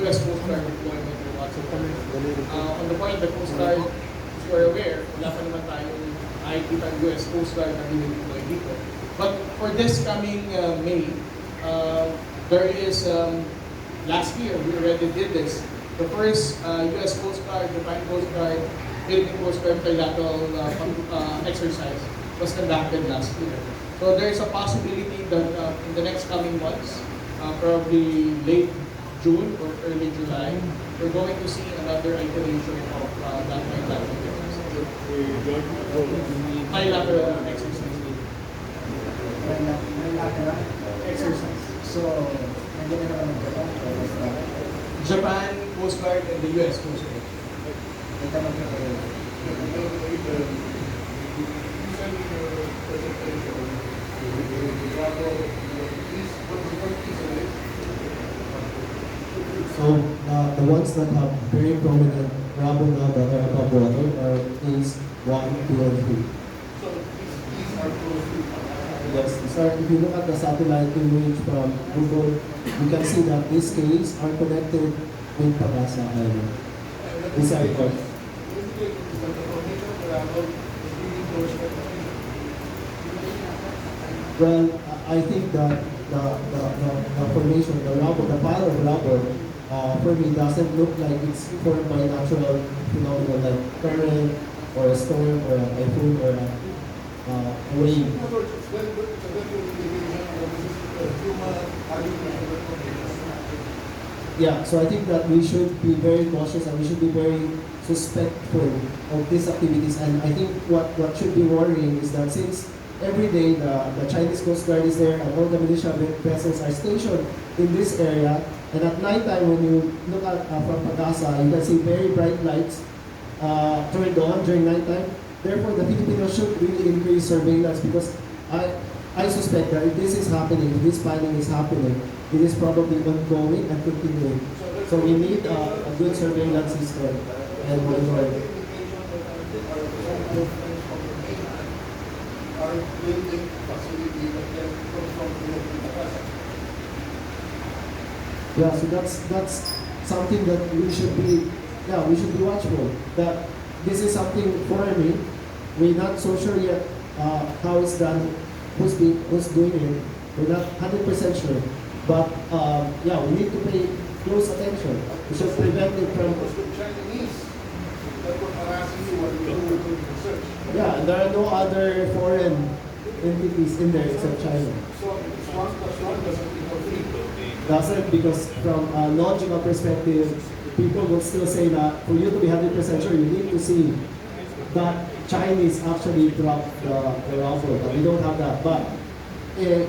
U.S. Coast Guard deployment or whatsoever, on the point of the Coast Guard, as you are aware, wala pa naman tayong nakikita ang U.S. Coast Guard na dinideploy dito. But for this coming May, there is, last year, we already did this, the first U.S. Coast Guard, Japan Coast Guard, Philippine Coast Guard bilateral exercise was conducted last year. So there is a possibility that in the next coming months, probably late June or early July, we're going to see another iteration of that bilateral exercise. Bilateral Exercise. So, nandiyan na naman ng Japan, basta Japan Coast Guard and the U.S. Coast Guard. may tanong ka kayo. So the ones that have very prominent Bravo now that are above water are A's 1, 2, and 3. So these are close to Yes, sir. If you look at the satellite image from Google, you can see that these caves are connected with Pagasa Island. These are it. Well, I think that the formation, the rubble, the pile of rubble, for me doesn't look like it's formed by natural phenomenon like current or a storm or a typhoon or a wave. Yeah, so I think that we should be very cautious and we should be very suspectful of these activities. And I think what should be worrying is that since every day the Chinese Coast Guard is there and all the militia vessels are stationed in this area, and at night time when you look at from Pagasa, you can see very bright lights during dawn, during night time. Therefore, the Filipinos should really increase surveillance because I suspect that if this is happening, if this fighting is happening, it is probably ongoing and continuing. So we need a good surveillance system and monitoring. Are building facility that can control the Yeah, so that's something that we should be watchful. That this is something foreign me. We're not so sure yet how it's done, who's doing it. We're not 100% sure. But yeah, we need to pay close attention. We should prevent it from. the Chinese that were harassing you when you were doing research. Yeah, and there are no other foreign entities in there except China. So it's 1+1 doesn't equal 3. That's it, because from a logical perspective, people will still say that for you to be 100% sure, you need to see that Chinese actually dropped the rifle, but we don't have that. But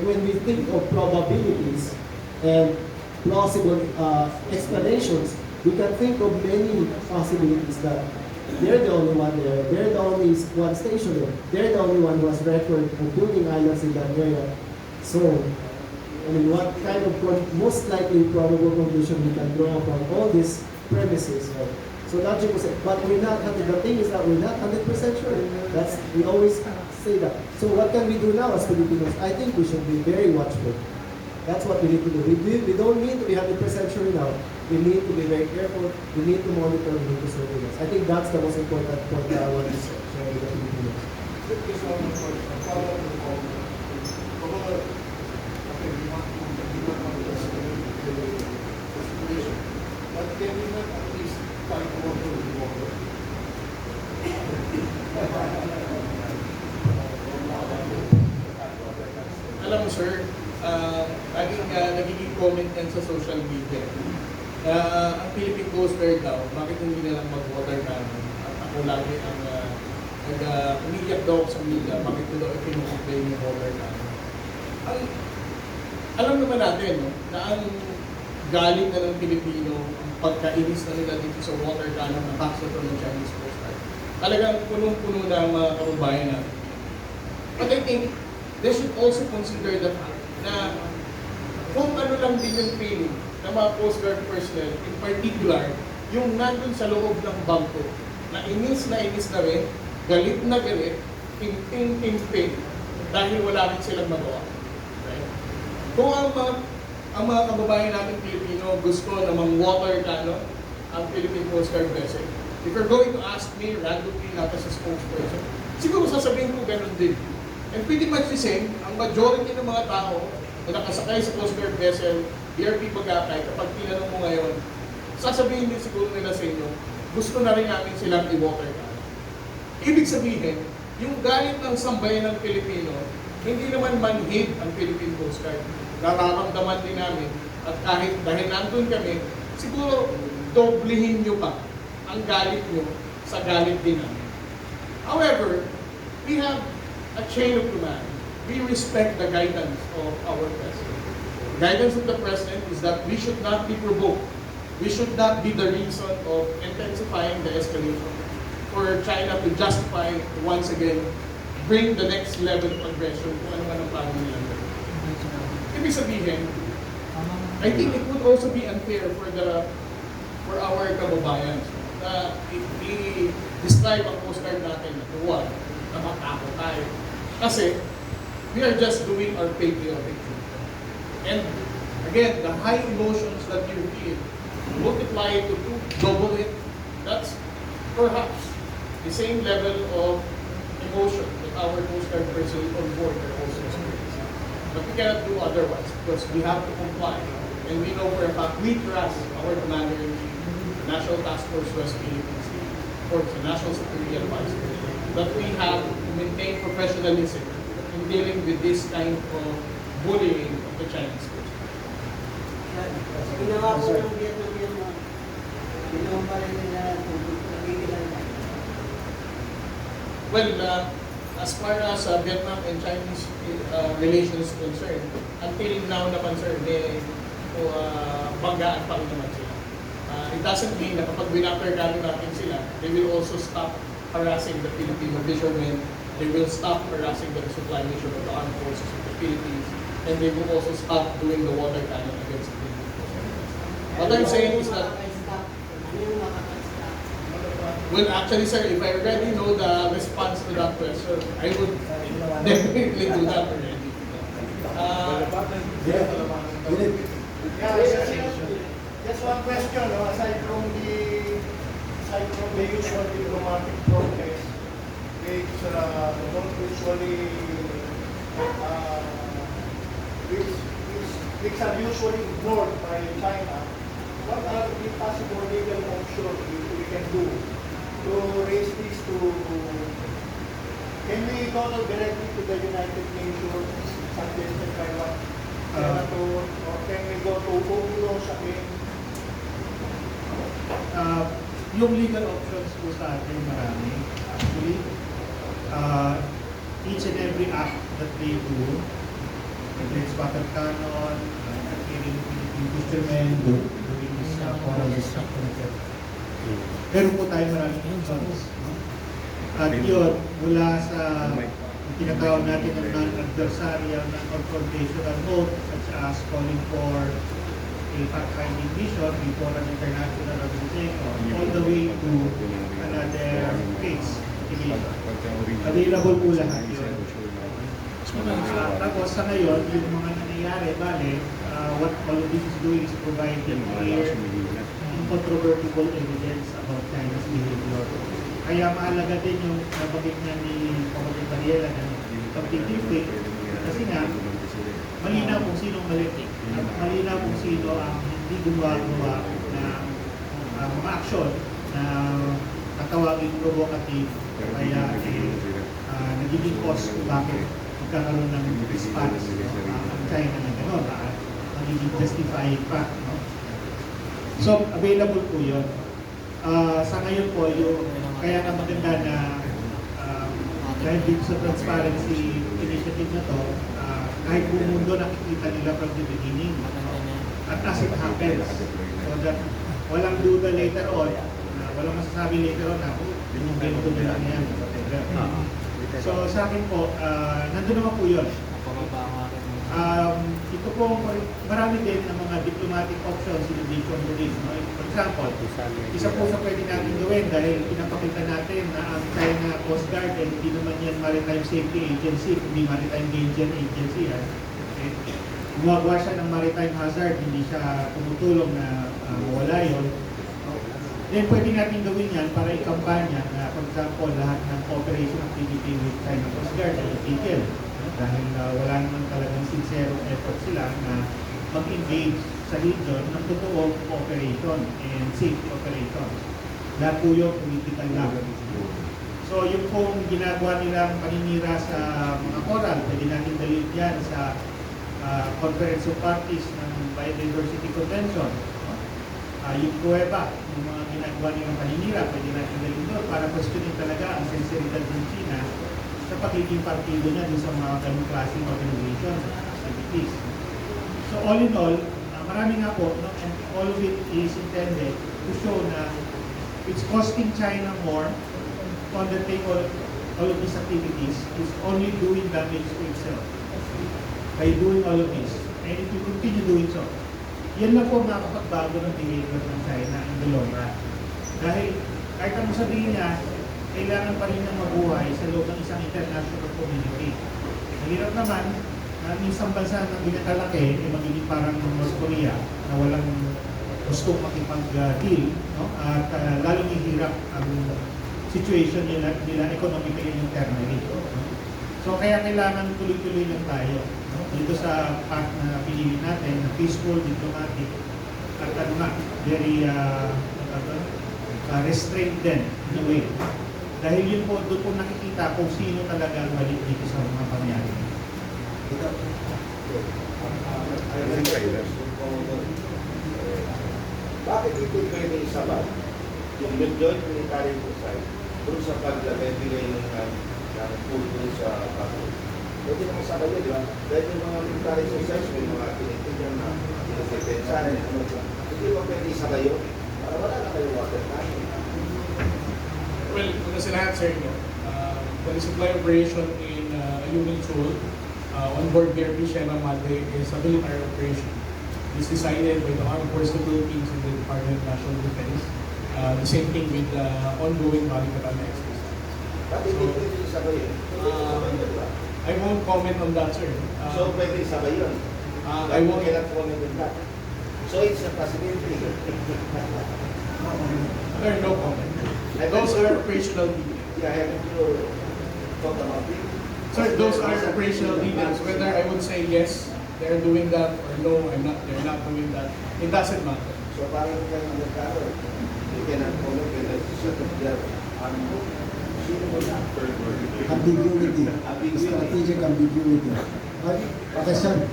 when we think of probabilities and plausible explanations, we can think of many possibilities that they're the only one there, they're the only one stationed there, they're the only one who has record of building islands in that area. So, I mean, what kind of most likely probable conclusion we can draw from all these premises, right? So logic was, but we're not, the thing is that we're not 100% sure. We always say that. So what can we do now as Filipinos? I think we should be very watchful. That's what we need to do. We don't need to be 100% sure now. We need to be very careful. We need to monitor. We need to surveillance. I think that's the most important point that I want to share with the Filipinos. Just one more question. Follow up with all. Okay, we want to the situation. But can we not at least fight water with water? Alam mo sir, laging nagiging comment yan sa social media. Ang Philippine Coast Guard daw, bakit hindi na lang mag-water cannon at ako ako lagi ang umiiyak daw ako sa media, bakit ko daw ipinukomplain yung water cannon. Alam naman natin, no, na ang galing na ng Pilipino, ang pagkainis na nila dito sa water cannon na backstop ng Chinese Coast Guard. Talagang punong-puno na ang mga kababayan natin. But I think they should also consider the fact na kung ano lang din yung feeling ng mga Coast Guard personnel, in particular, yung nandun sa loob ng bangko, na inis na rin, galit na galit, ting-ting-ting-ting, dahil wala rin silang magawa. Right? Kung ang mga kababayan natin Pilipino gusto ng mga water cannon, ang Philippine Coast Guard vessel, if you're going to ask me randomly not as a spokesperson, siguro sasabihin ko ganun din. And pretty much the same, ang majority ng mga tao na nakasakay sa Coast Guard vessel, BRP Bagakay, kapag tinanong mo ngayon, sasabihin din siguro nila sa inyo, gusto na rin namin silang i-water cannon. Ibig sabihin, yung galit ng sambayan ng Pilipino, hindi naman manhid ang Philippine Coast Guard. Nararamdaman din namin, at kahit dahil nandun kami, siguro doblehin nyo pa ang galit nyo sa galit din namin. However, we have a chain of command. We respect the guidance of our President. The guidance of the President is that we should not be provoked. We should not be the reason of intensifying the escalation for China to justify, once again, bring the next level of aggression kung ano man ang plano nila. Ibig sabihin, I think it would also be unfair for our kababayan na i-describe ang Coast Guard natin na tuwa, na matakot tayo. Kasi, we are just doing our patriotic duty. And again, the high emotions that you feel, multiply it to 2, double it, that's perhaps the same level of emotion that our Coast Guard personnel on board are also experiencing. But we cannot do otherwise because we have to comply. And we know for a fact, we trust our Commander-in-Chief, the National Task Force West Philippines, or the National Security Advisor, that we have to maintain professionalism in dealing with this kind of bullying of the Chinese Coast Guard. Ginawa po ng Vietnam yun, ginawa pa rin nila nagigilan na. Well, as far as Vietnam and Chinese relations concerned, until now naman sir, banggaan pa rin naman sila. It doesn't mean na kapag winaperdalo natin sila, they will also stop harassing the Filipino fishermen, they will stop harassing the supply mission of the armed forces of the Philippines, and they will also stop doing the water cannon against the Philippines. What I'm saying is that, well, actually, sir, if I already know the response to that question, I would definitely do that already. Just one question, no? aside from the usual diplomatic protest, which don't usually, which are usually ignored by China, what are the possible legal options we can do to raise this to? Can we go directly to the United Nations, suggested by what Senator, or can we go to UNOS again? Yung legal options po sa atin marami. Actually, each and every act that they do, whether it's water cannon, killing Philippine fishermen, doing this coral destruction, meron po tayo maraming options. No? At yun, mula sa tinatawag natin ng non-adversarial, non-confrontational mode, such as calling for a fact-finding mission before an international organization, all the way to another case. Available po lahat yun. Tapos sa ngayon, yung mga nangyayari, what all of this is doing is providing clear, incontrovertible evidence about China's behavior. Kaya mahalaga din yung nabagit niya ni Kapatid Mariela na pag-tipik, kasi nga, malinaw kung sinong mali. At malinaw kung sino ang hindi gumagawa ng mga aksyon na katawagin provocative, kaya nagiging cause kung bakit magkakaroon ng response ang China na gano'n, magiging justifying pa. No? So, available po yun. Sa ngayon po, yung Kaya nga maganda na dahil dito sa transparency initiative na to, kahit buong mundo nakikita nila from the beginning at as it happens. So that walang duda later on, walang masasabi later on na yung ganito nila na yan. So sa akin po, nandun naman po yun. Ito po, marami din ng mga diplomatic options in addition to this. No? For example, isa po sa pwede natin gawin dahil pinapakita natin na ang China Coast Guard ay hindi naman yan Maritime Safety Agency, kundi Maritime Danger Agency. Okay? Gumagawa siya ng maritime hazard, hindi siya tumutulong na mawala yun. Then pwede natin gawin yan para ikampanya na, for example, lahat ng cooperation activity with China Coast Guard ay itigil. Dahil wala naman talagang sincere effort sila na mag-engage sa region ng totoong cooperation and safety operations. Lahat po yung political lang. So yung pong ginagawa nilang paninira sa mga coral, pwede natin dalhin yan sa Conference of Parties ng Biodiversity Convention. Yung kuweba, yung mga ginagawa nilang paninira, pwede natin dalhin doon para questionin talaga ang sinceridad ng China sa pagiging partido niya sa mga ganung klaseng organizations and activities. So all in all, marami nga po, no, and all of it is intended to show na it's costing China more to undertake all of these activities. It's only doing damage to itself by doing all of this. And if you continue doing so, yan lang po makakapagbago ng behavior ng China in the long run. Dahil kahit anong sabihin niya, kailangan pa rin niyang mabuhay sa loob ng isang international community. Mahirap naman na minsan bansa na binakalaki ay magiging parang North Korea na walang gustong makipag-deal, no? At lalong ihirap ang situation nila economically and internally. So kaya kailangan tuloy-tuloy lang tayo, no? Dito sa path na pinili natin na peaceful, diplomatic, at very restrained din in a way. Dahil yun po, doon po nakikita kung sino talaga ang mali dito sa mga pangyayari. Bakit ito pwede isabay? Yung joint military exercise doon sa paglagay-bigay ng food doon sa bago. Pwede naman sabay yun, di ba? Dahil yung mga military exercise, may mga tinitigyan na tinadepensahan, hindi ba pwede isabay yun? Para wala na kayo water time. Well, kung nasa lahat, sir, no, the resupply operation in Ayungin Shoal on board BRP Sierra Madre is a military operation. It's decided by the Armed Forces of the Philippines and the Department of National Defense. The same thing with the ongoing Balikatan exercise. Bakit hindi pwede isabay yun? I won't comment on that, sir. So pwede isabay yun? I won't. Cannot comment on that. So it's a possibility. There are no comment. Those are operational details. Yeah, haven't you talked about it? Sir, those are operational details. Whether I would say yes, they're doing that, or no, they're not doing that, it doesn't matter. So parang kayong merkado, you cannot comment whether it's sort of their Ambiguity. Strategic ambiguity. Pakistan.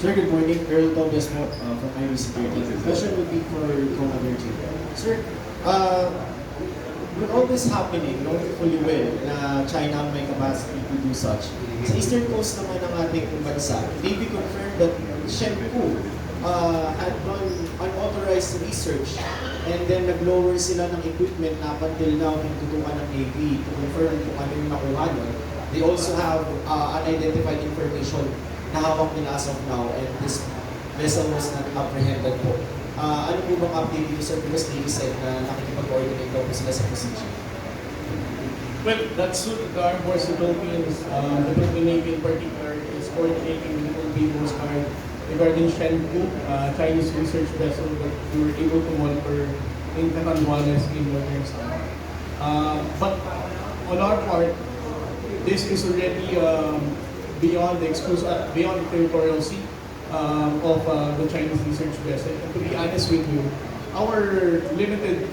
Sir, good morning. Earl Tobias mo from Ivy Security. The question would be for Coma Virgin. Sir, with all this happening, knowing fully well na China may capacity to do such, sa eastern coast naman ng ating bansa, may be confirmed that Shenku had done unauthorized research and then nag-lower sila ng equipment na up until now tinututukan ng Navy to confirm kung ano yung nakuha nun. They also have unidentified information na hawak nila as of now, and this vessel was not apprehended po. Ano po bang update dito, sir? Because Navy said na nakikipag-coordinate daw po sila sa position. Well, that's what the Armed Forces of the Philippines, the Philippine Navy in particular, is coordinating with the Philippine Coast Guard regarding Shenku, Chinese research vessel that we were able to monitor in Catanduanes in northern Samar. But on our part, this is already beyond the territorial sea of the Chinese research vessel. And to be honest with you, our limited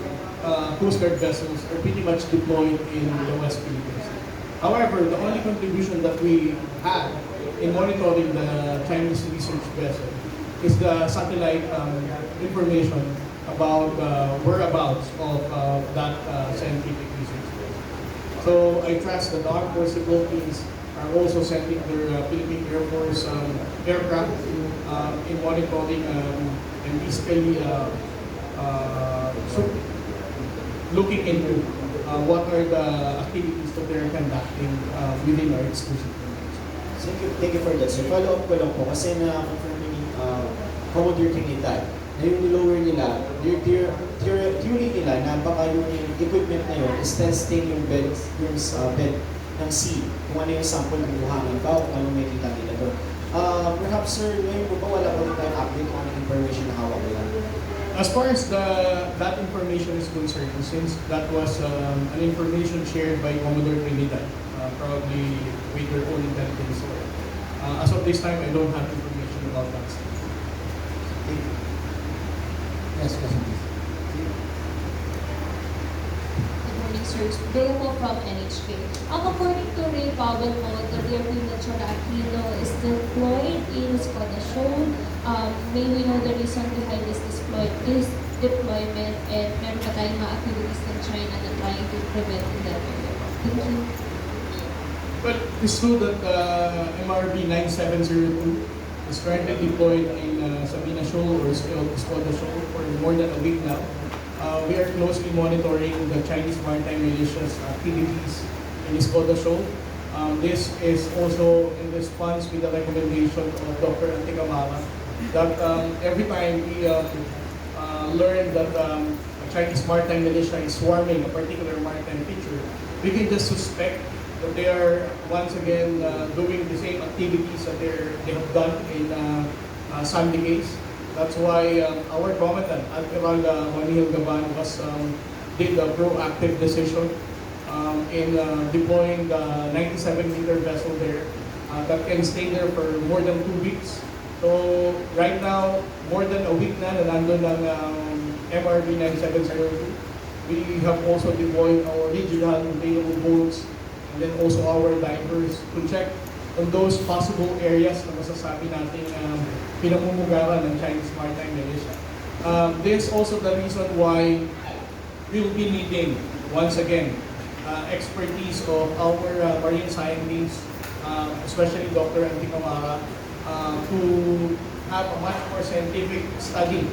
Coast Guard vessels are pretty much deployed in the West Philippines. However, the only contribution that we had in monitoring the Chinese research vessel is the satellite information about whereabouts of that scientific research base. So I trust that the Armed Forces of the Philippines are also sending their Philippine Air Force aircraft in monitoring and basically looking into what are the activities that they're conducting within our exclusive domains. Thank you for that. So follow up ko lang po kasi na-confirm ni Commodore Trinidad na yung lower nila, theory nila na baka yung equipment na yun is testing yung bed ng sea, kung ano yung sample ng buhangin ba, kung ano may kita nila doon. Perhaps sir, ngayon po ba wala pa rin tayong update kung ano information na hawak nila? As far as that information is concerned, since that was an information shared by Commodore Trinidad, probably with their own intelligence, as of this time, I don't have information about that. Thank you. Yes, question please. Good morning, sir. Bill po from NHK. According to Ray Powell po, the airplane that Chora Aquino is deployed in Skoda Shoal. May we know the reason behind this deployment and meron pa tayong mga activities ng China na trying to prevent that area? Thank you. Well, it's true that MRB 9702 is currently deployed in Sabina Shoal or Skoda Shoal for more than a week now. We are closely monitoring the Chinese maritime militia's activities in Skoda Shoal. This is also in response with the recommendation of Dr. Antikamara that every time we learn that a Chinese maritime militia is swarming a particular maritime feature, we can just suspect that they are once again doing the same activities that they have done in Sandy case. That's why our commandant, Admiral Manihil Gaban, did a proactive decision in deploying the 97-meter vessel there that can stay there for more than 2 weeks. So right now, more than a week na nandun ng MRB 9702. We have also deployed our regional available boats and then also our divers to check on those possible areas na masasabi natin pinamumugaran ng Chinese maritime militia. This is also the reason why we will be needing, once again, expertise of our marine scientists, especially Dr. Antikamara, to have a much more scientific study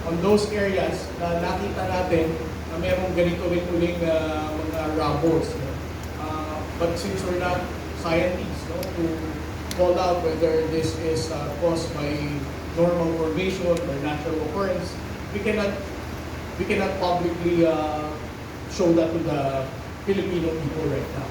on those areas na nakita natin na mayroong ganito rin uling mga robots. But since we're not scientists, to call out whether this is caused by normal formation or natural occurrence, we cannot publicly show that to the Filipino people right now.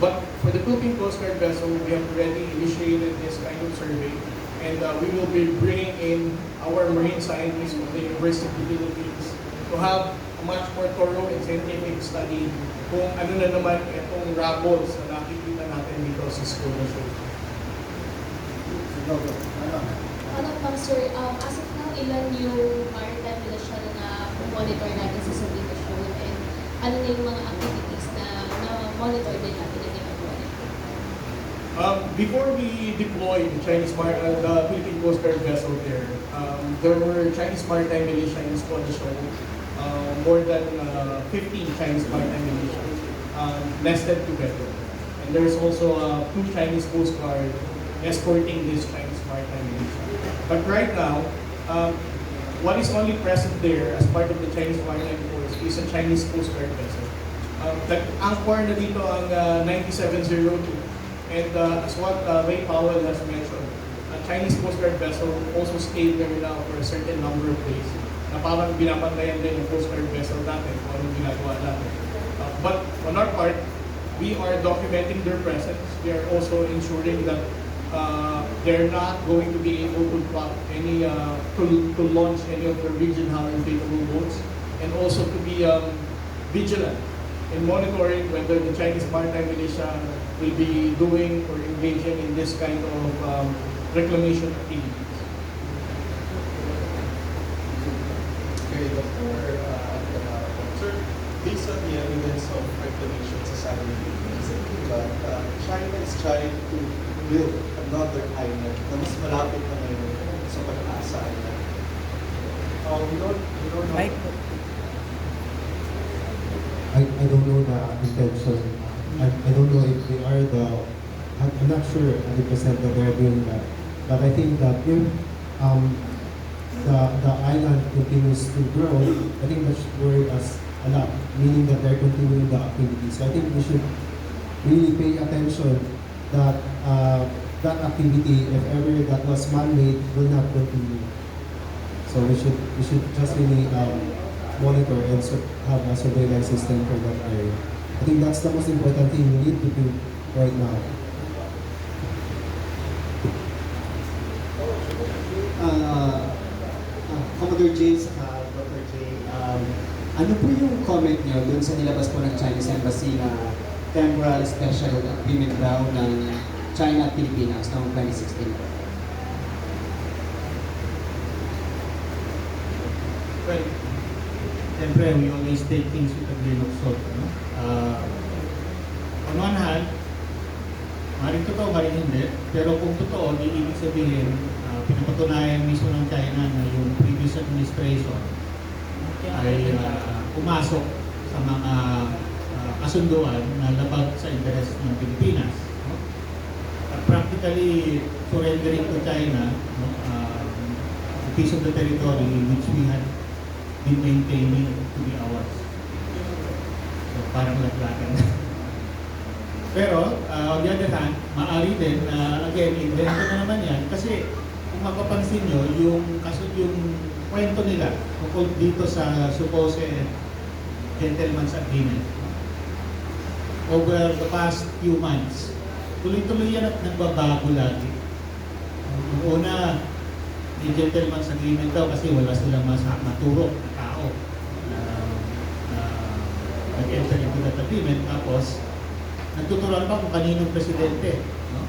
But for the Philippine Coast Guard vessel, we have already initiated this kind of survey, and we will be bringing in our marine scientists from the University of the Philippines to have a much more thorough and scientific study kung ano na naman itong robots na nakikita natin dito sa Skoda Shoal. Ano pa, sir, as of now, ilan yung maritime militia na monitor natin sa Sabina Shoal and ano na yung mga activities na monitor din natin na monitor? Before we deployed the Philippine Coast Guard vessel there were Chinese maritime militia in Skoda Shoal, more than 15 Chinese maritime militia nested together. And there's also 2 Chinese Coast Guard escorting this Chinese maritime militia. But right now, what is only present there as part of the Chinese Maritime Force is a Chinese Coast Guard vessel. Nag-anchor na dito ang 9702. And as what Ray Powell has mentioned, a Chinese Coast Guard vessel also stayed there now for a certain number of days. Na parang binabantayan din yung Coast Guard vessel natin kung anong ginagawa natin. But on our part, we are documenting their presence. We are also ensuring that they're not going to be able to to launch any of the regional inflatable boats, and also to be vigilant in monitoring whether the Chinese maritime militia will be doing or engaging in this kind of reclamation activities. Okay, Dr. Sir, based on the evidence of reclamation sa Sandy but China is trying to build another island na mas malapit na ngayon sa Pag-asa Island. We don't know. I don't know the intention. I don't know if they are I'm not sure 100% that they're doing that. But I think that if the island continues to grow, I think that should worry us a lot, meaning that they're continuing the activity. So I think we should really pay attention that that activity, if ever that was man-made, will not continue. So we should just really monitor and have a surveillance system for that area. I think that's the most important thing we need to do right now. Commodore James at Dr. J, ano po yung comment niyo dun sa nilabas po ng Chinese Embassy na temporal special agreement daw ng China at Pilipinas noong 2016? Well, siyempre, we always take things with a grain of salt. No? On one hand, maring totoo, maring hindi. Pero kung totoo, di ibig sabihin, pinapatunayan mismo ng China na yung previous administration ay pumasok sa mga kasunduan na labag sa interes ng Pilipinas. No? At practically surrendering to China a piece of the territory which we had been maintaining to be ours. So parang laglagan. Pero on the other hand, maaari din na again, invento na naman yan kasi kung mapapansin nyo, yung kwento nila tungkol dito sa supposed gentleman's agreement over the past few months, tuloy-tuloy yan at nagbabago lagi. Yung una, yung gentleman's agreement daw kasi wala silang maturo na tao na nag-enter into that agreement, tapos nagtuturuan pa kung kaninong presidente. No?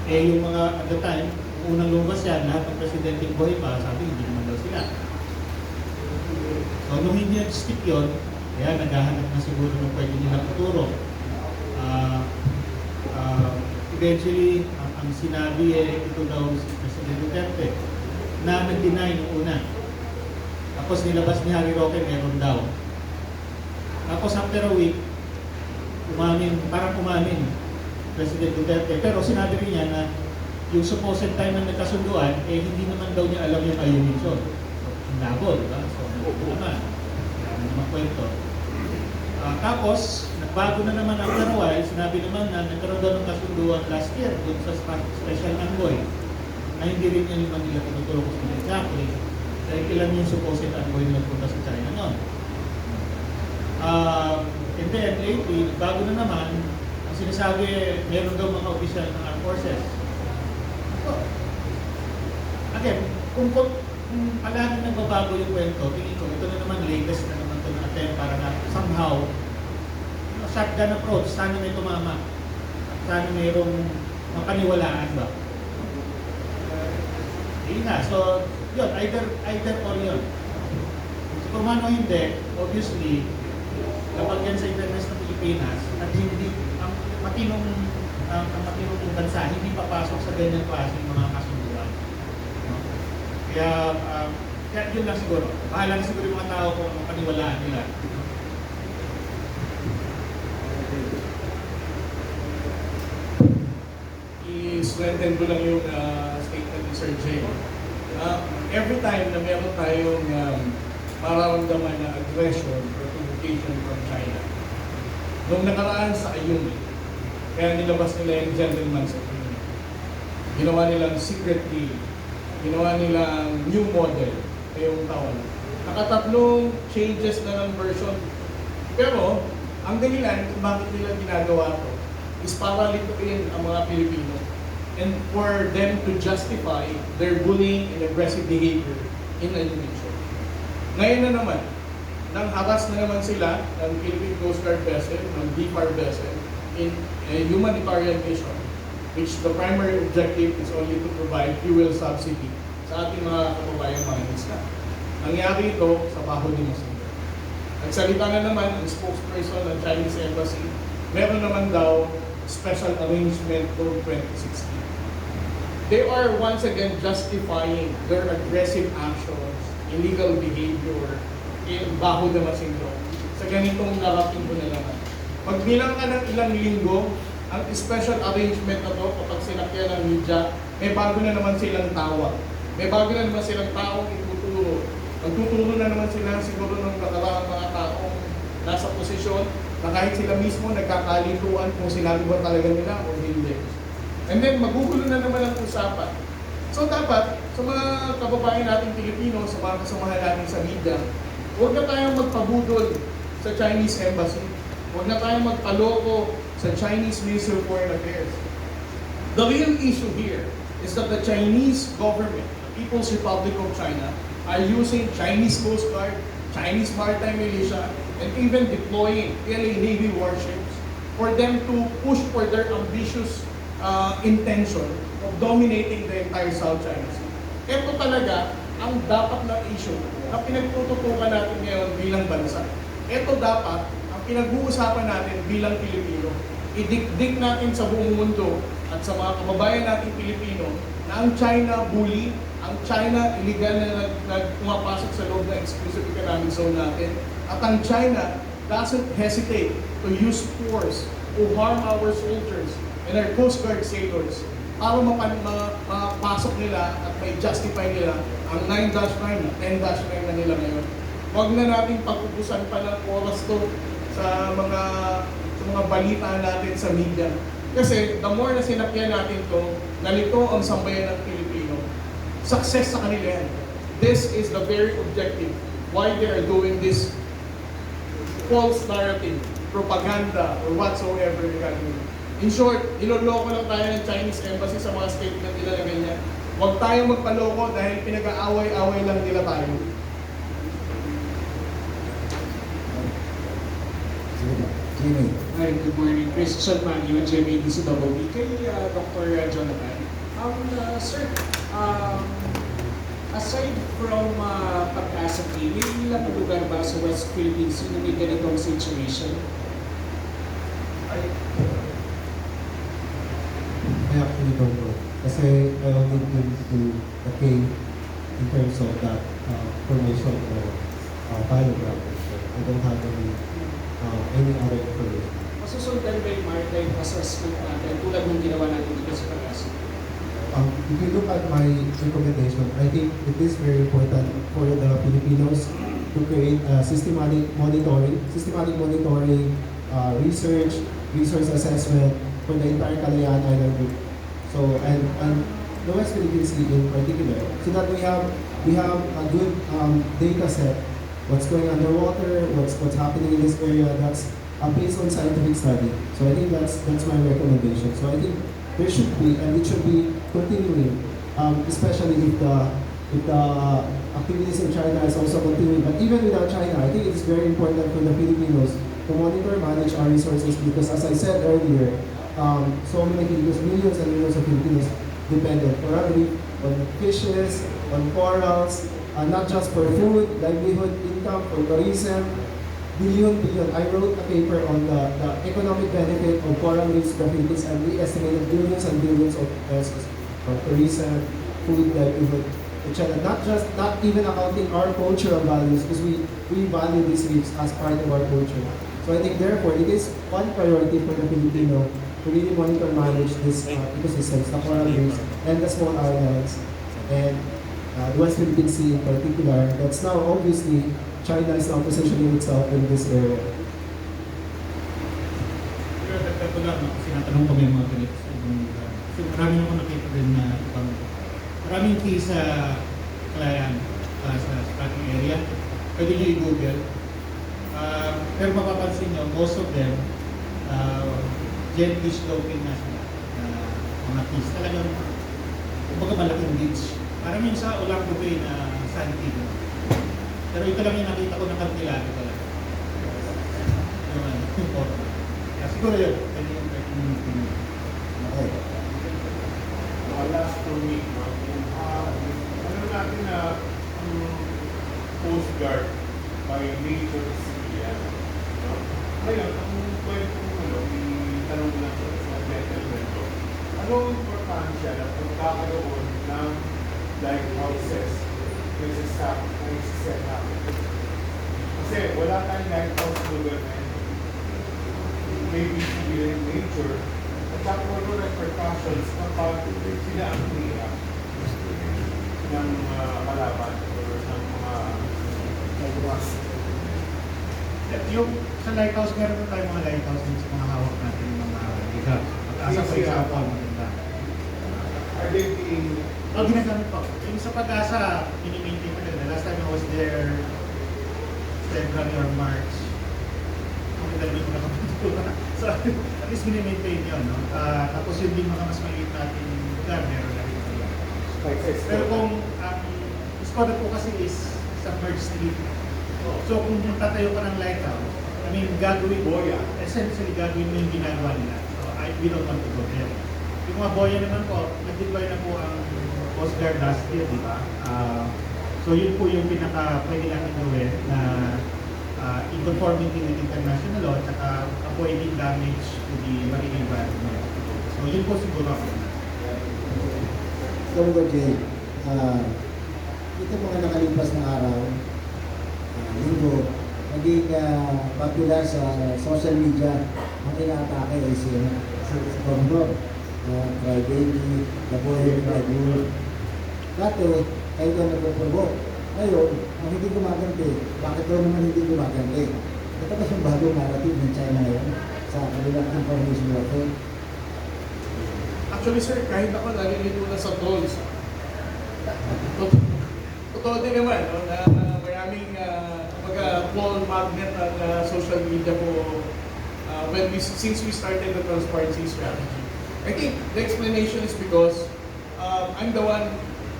Yung mga at the time, unang lumabas yan, lahat ng presidenteng buhay pa, sabi hindi naman daw sila. So nung hindi nag-stick yun, kaya naghahanap na siguro nung pwede nilang tuturo. Eventually, ang sinabi ito daw si President Duterte na nag-deny nung una. Tapos nilabas ni Harry Roque, meron daw. Tapos after a week, parang umamin President Duterte. Pero sinabi rin niya na yung supposed time na nagkasunduan, hindi naman daw niya alam yung ayunisyon. So, ang labo, di ba? So, naman. Kaya naman kwento. Tapos, nagbago na naman after a while, sinabi naman na nagkaroon daw ng kasunduan last year dun sa special envoy na hindi rin niya naman nila tinuturo kung sino exactly. Dahil ilan yung supposed envoy nila punta sa China noon. And then, lately, nagbago na naman, ang sinasabi, meron daw mga opisyal ng armed forces. So, again, kung palagi nagbabago yung kwento, tingin ko, ito na naman latest na naman ito na attempt para na somehow, shotgun approach, sana may tumama. Sana mayroong mapaniwalaan ba? Yun nga, so, yun, either or yun. So, kung ano hindi, obviously, kapag yan sa interest ng Pilipinas, at hindi, ang matinong bansa, hindi papasok sa ganyan klaseng mga kasunduan. No? Kaya yun lang siguro. Bahala na siguro yung mga tao kung anong paniwalaan nila. I-strengthen ko lang yung statement ni Sir Jay. Every time na meron tayong mararamdaman na aggression or provocation from China, nung nakaraan sa Ayungin, kaya nilabas nila yung gentleman's agreement. Ginawa nilang secret deal. Ginawa nilang new model ngayong taon. Nakatatlong changes na ng version. Pero, ang dahilan kung bakit nila ginagawa to is para lituin ang mga Pilipino and for them to justify their bullying and aggressive behavior in Indonesia. Ngayon na naman, nang haras na naman sila ng Philippine Coast Guard vessel, ng DFAR vessel, in a humanitarian mission, which the primary objective is only to provide fuel subsidy sa ating mga kababayang mga isla. Nangyari ito sa Bajo de Masinloc. Nagsalita na naman ang spokesperson ng Chinese Embassy, meron naman daw special arrangement for 2016. They are once again justifying their aggressive actions illegal behavior, baho naman syndrome, sa ganitong narating ko na naman. Magbilang ka ng ilang linggo, ang special arrangement na to, kapag sinakyan ng media, may bago na naman silang tawa. May bago na naman silang taong ituturo. Magtuturo na naman sila siguro ng nakaraang mga taong nasa posisyon na kahit sila mismo nagkakalituan kung sinabi ba talaga nila o hindi. And then, magugulo na naman ang usapan. So dapat, sa mga kababayan nating Pilipino, sa mga kasamahan natin sa media, huwag na tayong magpabudol sa Chinese Embassy. Huwag na tayong magpaloko sa Chinese Ministry of Foreign Affairs. The real issue here is that the Chinese government, the People's Republic of China, are using Chinese Coast Guard, Chinese Maritime Militia, and even deploying PLA Navy warships for them to push for their ambitious intention of dominating the entire South China Sea. Ito talaga ang dapat na issue na pinagtututukan natin ngayon bilang bansa. Ito dapat ang pinag-uusapan natin bilang Pilipino. Idikdik natin sa buong mundo at sa mga kababayan nating Pilipino na ang China bully, ang China illegal na pumapasok sa loob ng exclusive economic zone natin, at ang China doesn't hesitate to use force to harm our soldiers and our Coast Guard sailors para mapasok nila at may justify nila ang 9-9 na 10-9 na nila ngayon. Huwag na natin pagpupusan pa ng oras to sa mga balita natin sa media. Kasi the more na sinakyan natin to, ganito ang sambayan ng Pilipino. Success sa kanila yan. This is the very objective why they are doing this false narrative, propaganda, or whatsoever they're gagawin. In short, niloloko lang tayo ng Chinese Embassy sa mga statement nila na ganyan. Huwag tayong magpaloko dahil pinag-aaway-away lang nila tayo. Jimmy. Hi, good morning. Christian Manio, JMADCWB. Kay Dr. Jonathan. Sir, aside from Pag-asa Team, may ilang lugar ba sa West Philippines na may ganitong situation? I actually don't know. Kasi I only been to the cave in terms of that formation or biography. I don't have any other information. Masusundan ba yung maritime assessment natin tulad ng ginawa natin dito sa Pag-asa? If you look at my recommendation, I think it is very important for the Filipinos to create systematic monitoring, research assessment for the entire Kalayaan Island group. So and the West Philippines Sea in particular, so that we have a good data set. What's going underwater, what's happening in this area. That's based on scientific study. So I think that's my recommendation. So I think there should be, and it should be continuing, especially if the activities in China is also continuing. But even without China, I think it's very important for the Filipinos to monitor, manage our resources, because as I said earlier, so many Filipinos, millions and millions of Filipinos depend on coral reef, on fishes, on corals, not just for food, livelihood, income, for tourism, billion. I wrote a paper on the economic benefit of coral reefs to the Philippines, and we estimated billions and billions of pesos for tourism, food, livelihood, etc. Not even accounting our cultural values, because we value these reefs as part of our culture. So I think therefore it is one priority for the Filipino to really monitor and manage this ecosystems, the coral reefs and the small islands, and the West Philippine Sea in particular. That's now obviously China is now positioning itself in this area. Pero dagdag ko lang, sinatanong ko may mga ganito sa ibang lugar. So marami naman nakita din na ibang maraming case sa Kalayaan, sa tracking area. Pwede nyo i-google. Pero mapapansin nyo, most of them, gently sloping na sila. Mga case talagang, kumbaga malaking beach. Parang yun sa Ulang Bubay na San Pedro. Pero ito lang yung nakita ko na kantilado talaga. Yung photo. Kaya siguro yun. Pwede yung tingin. Okay. Last for me, ano natin na Coast Guard by nature is yan. No? Ngayon, ang pwede kong itanong lang sa gentleman ko, ano ang importansya na pagkakaroon ng lighthouses set up. Kasi wala tayong lighthouse government, maybe civil in nature, at saka wala repercussions kapag sila ang umiyak ng kalaban or ng mga Yung sa lighthouse, meron po tayong mga lighthouse din sa mga hawak natin ng mga ligat. Pag-asa po example, maganda. are they being Ginagamit po. Yung sa pag-asa, mini-maintain ko din. The last time I was there, February or March, ang dami ko nakapagpunta. So, at least mini-maintain yun, no? Tapos yun din mga mas maliit natin lugar, meron na rin po. Pero kung ang Skoda po kasi is submerged city. So kung tatayo ka ng lighthouse, I mean, gagawin boya, essentially gagawin mo yung ginagawa nila. So we don't want to go there. Yung mga boya naman po, nag-deploy na po ang Coast Guard last year, di ba? So yun po yung pinaka pwede natin gawin na in conformity with international law at saka avoiding damage to the marine environment. So yun po siguro ako. Ikaw Jay, ito mga nakalipas na araw, linggo, naging popular sa social media ang inaatake ay si Condor, Crybaby, The Boy and Crybaby. Dati, kayo daw nagpo-provoke. Ngayon, ang hindi gumaganti, bakit daw naman hindi gumaganti? Ito ba yung bagong narrative ng China ngayon sa kanilang information natin? Actually sir, kahit ako nalilito na sa trolls. Totoo din naman, no, na maraming troll magnet at social media po since we started the transparency strategy. I think the explanation is because I'm the one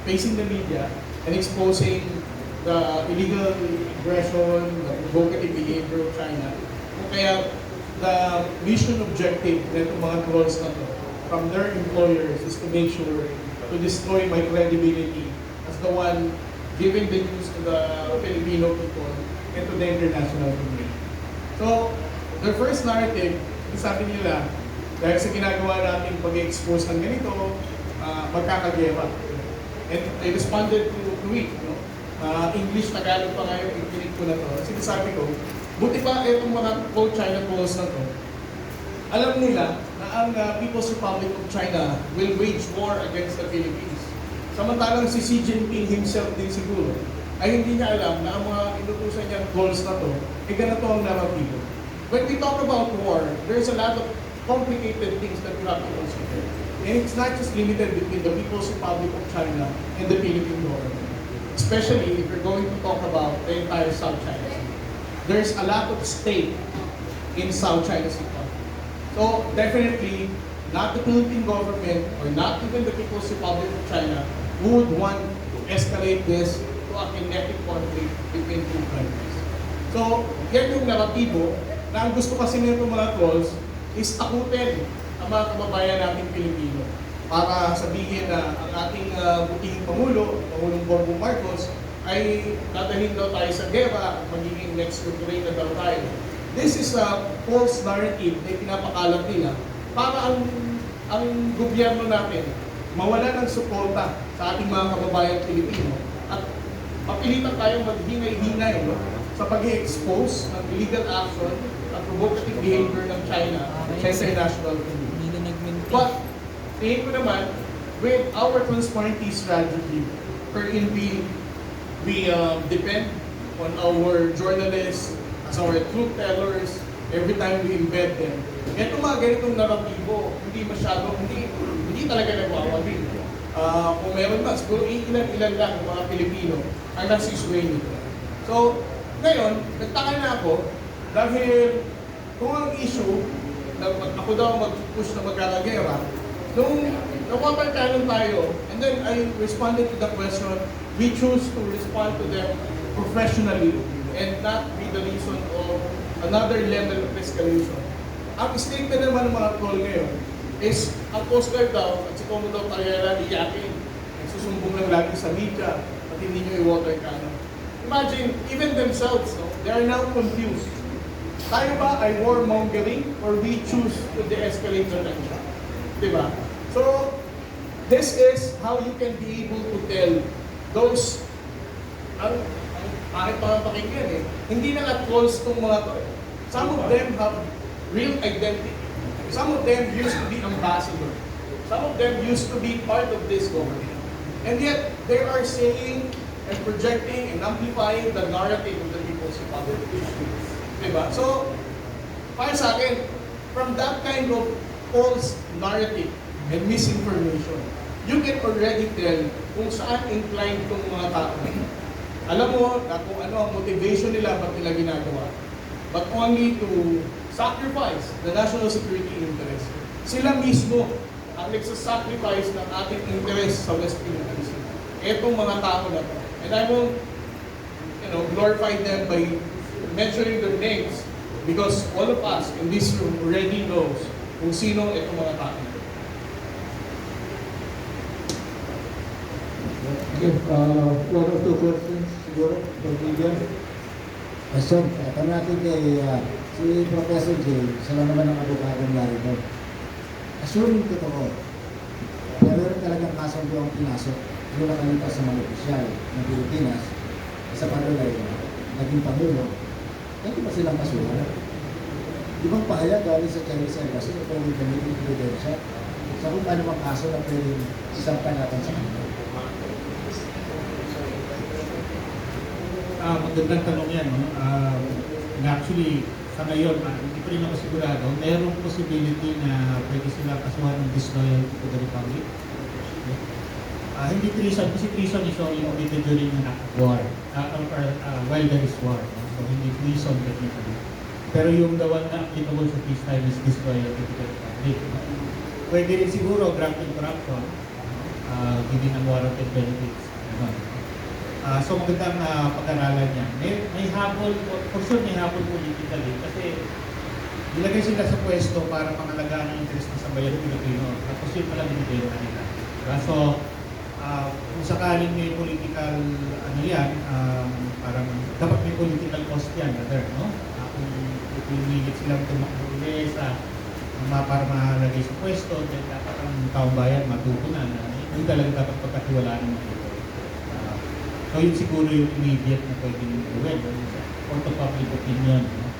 facing the media and exposing the illegal aggression, the provocative behavior of China. Kaya the mission objective ng mga trolls na to from their employers is to make sure to destroy my credibility as the one giving the news to the Filipino people and to the international community. So, their first narrative, sabi nila, dahil sa ginagawa natin pag-expose ng ganito, magkakagera. And I responded to it, no? English, Tagalog pa nga yung ikinig ko na to. Sinasabi ko, buti pa itong mga pro-China trolls na to, alam nila na ang People's Republic of China will wage war against the Philippines. Samantalang si Xi Jinping himself din siguro ay hindi niya alam na ang mga inutusan niyang goals na to, ganito ang naratibo. When we talk about war, there's a lot of complicated things that we have to consider. And it's not just limited between the People's Republic of China and the Philippine government. Especially if we're going to talk about the entire South China Sea. There's a lot of stake in South China Sea. So definitely, not the Philippine government or not even the People's Republic of China would want to escalate this to a kinetic conflict between two countries. So, yan yung naratibo na ang gusto kasi nito mga trolls is takutin ang mga kababayan nating Pilipino para sabihin na ang ating butihing Pangulo, Pangulong Bongbong Marcos, ay dadalhin daw tayo sa gera at magiging next country na daw tayo. This is a false narrative na pinapakalat nila para ang gobyerno natin mawala ng suporta sa ating mga kababayan Pilipino at mapilitan tayong maghingay-hingay sa pag-expose ng illegal action at provocative behavior ng China sa international community. But, tingin ko naman, with our transparency strategy, wherein we depend on our journalists, as our truth tellers, every time we embed them. Ito mga ganitong naratibo, hindi talaga nagwawagi. Kung meron ba, siguro ilan lang ng mga Pilipino ang nasisway nito. So, ngayon, nagtaka na ako dahil kung ang issue na ako daw mag-push na magkakagera, nung napapagkanan tayo, and then I responded to the question, we choose to respond to them professionally and not be the reason of another level of escalation. Ang statement naman ng mga troll ngayon is ang Coast Guard daw at si Commodore Tariela iyakin. Nagsusumbong lang lagi sa media at hindi nyo i-water cannon. Imagine, even themselves, no, they are now confused. Tayo ba ay warmongering or we choose to de-escalate the tension? Diba? So, this is how you can be able to tell those ang pangit mga pakinggan eh. Hindi na nga trolls tong mga to. Some of them have real identity. Some of them used to be ambassador. Some of them used to be part of this government. And yet, they are saying and projecting and amplifying the narrative of the People's Republic. Diba? So, para sa akin, from that kind of false narrative and misinformation, you can already tell kung saan inclined itong mga tao. Alam mo na kung ano ang motivation nila, ba't nila ginagawa. But only to sacrifice the national security interest. Sila mismo ang nagsasacrifice ng ating interest sa West Philippines. Etong mga tao na to. And I won't, glorify them by mentioning their names because all of us in this room already knows kung sino itong mga tao. Okay, one or two questions siguro for media. Question, tanong natin kay si Professor J, siya lang naman ang abogado narito. Assuming totoo, meron talagang kasong buwang pinasok, yung nakalipas sa mga opisyal ng Pilipinas, sa Panulay, naging Pangulo, hindi pa silang kasuhan. Di bang pahayag galing sa Chinese Embassy na pwedeng gamitin ebidensya sa kung ano mang kaso na pwedeng isampan natin sa kanila? Magandang tanong yan. No? Actually, sa ngayon, hindi pa rin ako sigurado, mayroong possibility na pwede sila kasuhan ng disloyalty to the Republic. Hindi treason, kasi treason is only committed during an act of war, while there is war. No? So, hindi treason technically. Pero yung the one na applicable sa peacetime is disloyalty to the Republic. No? Pwede rin siguro granting corruption, giving unwarranted benefits. So magandang pag-aralan niya. May habol, for sure may habol politically kasi ilagay sila sa pwesto para pangalagaan ang interest ng sambayan ng Pilipino. Tapos yun pala binibigay na nila. So, kung sakaling may political, parang dapat may political cost yan, no? Kung pinilit silang tumakbo para mahalagay sa pwesto, then dapat ang taong bayan matutunan na hindi talaga dapat pagkatiwalaan ng mga ito. So yun siguro yung immediate na pwedeng gawin, court of public opinion. No?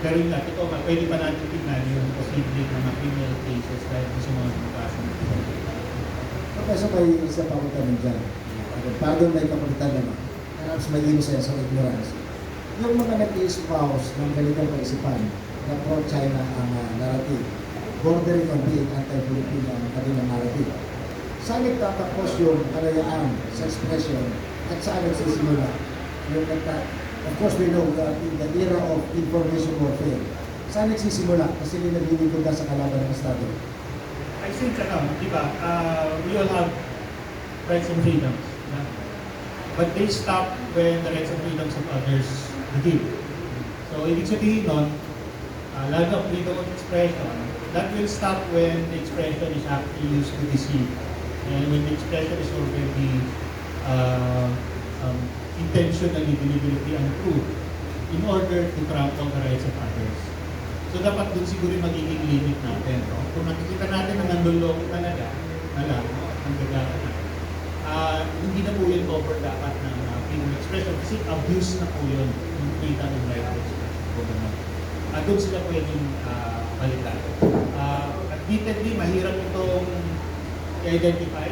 Pero yun nga, ito nga, pwede pa natin tignan yung posible mga criminal cases dahil sa mga kaso ng Professor, may isa pa akong tanong dyan. Pardon, may kapagitan naman. Perhaps may innocence or ignorance. Yung mga nag-i-espouse ng ganitong kaisipan na pro-China ang narrative, bordering on being anti-Filipino ang kanilang narrative. Saan nagtatapos yung kalayaan sa expression at saan nagsisimula? Of course, we know that in the era of information warfare, saan nagsisimula? Kasi nilililigod na sa kalaban ng Estado. I think, di ba, we all have rights and freedoms. But they stop when the rights and freedoms of others begin. So, ibig sabihin nun, lalo ng freedom of expression, that will stop when the expression is actually used to deceive. And when the expression is already intentionally, deliberately untrue in order to trample the rights of others. So dapat dun siguro yung magiging limit natin. No? Kung nakikita natin na nanduloko talaga, ang gagawin natin. Hindi na po yun cover dapat ng freedom of expression kasi abuse na po yun yung freedom of right of expression. Doon sila pwedeng balitan. Admittedly, mahirap itong i-identify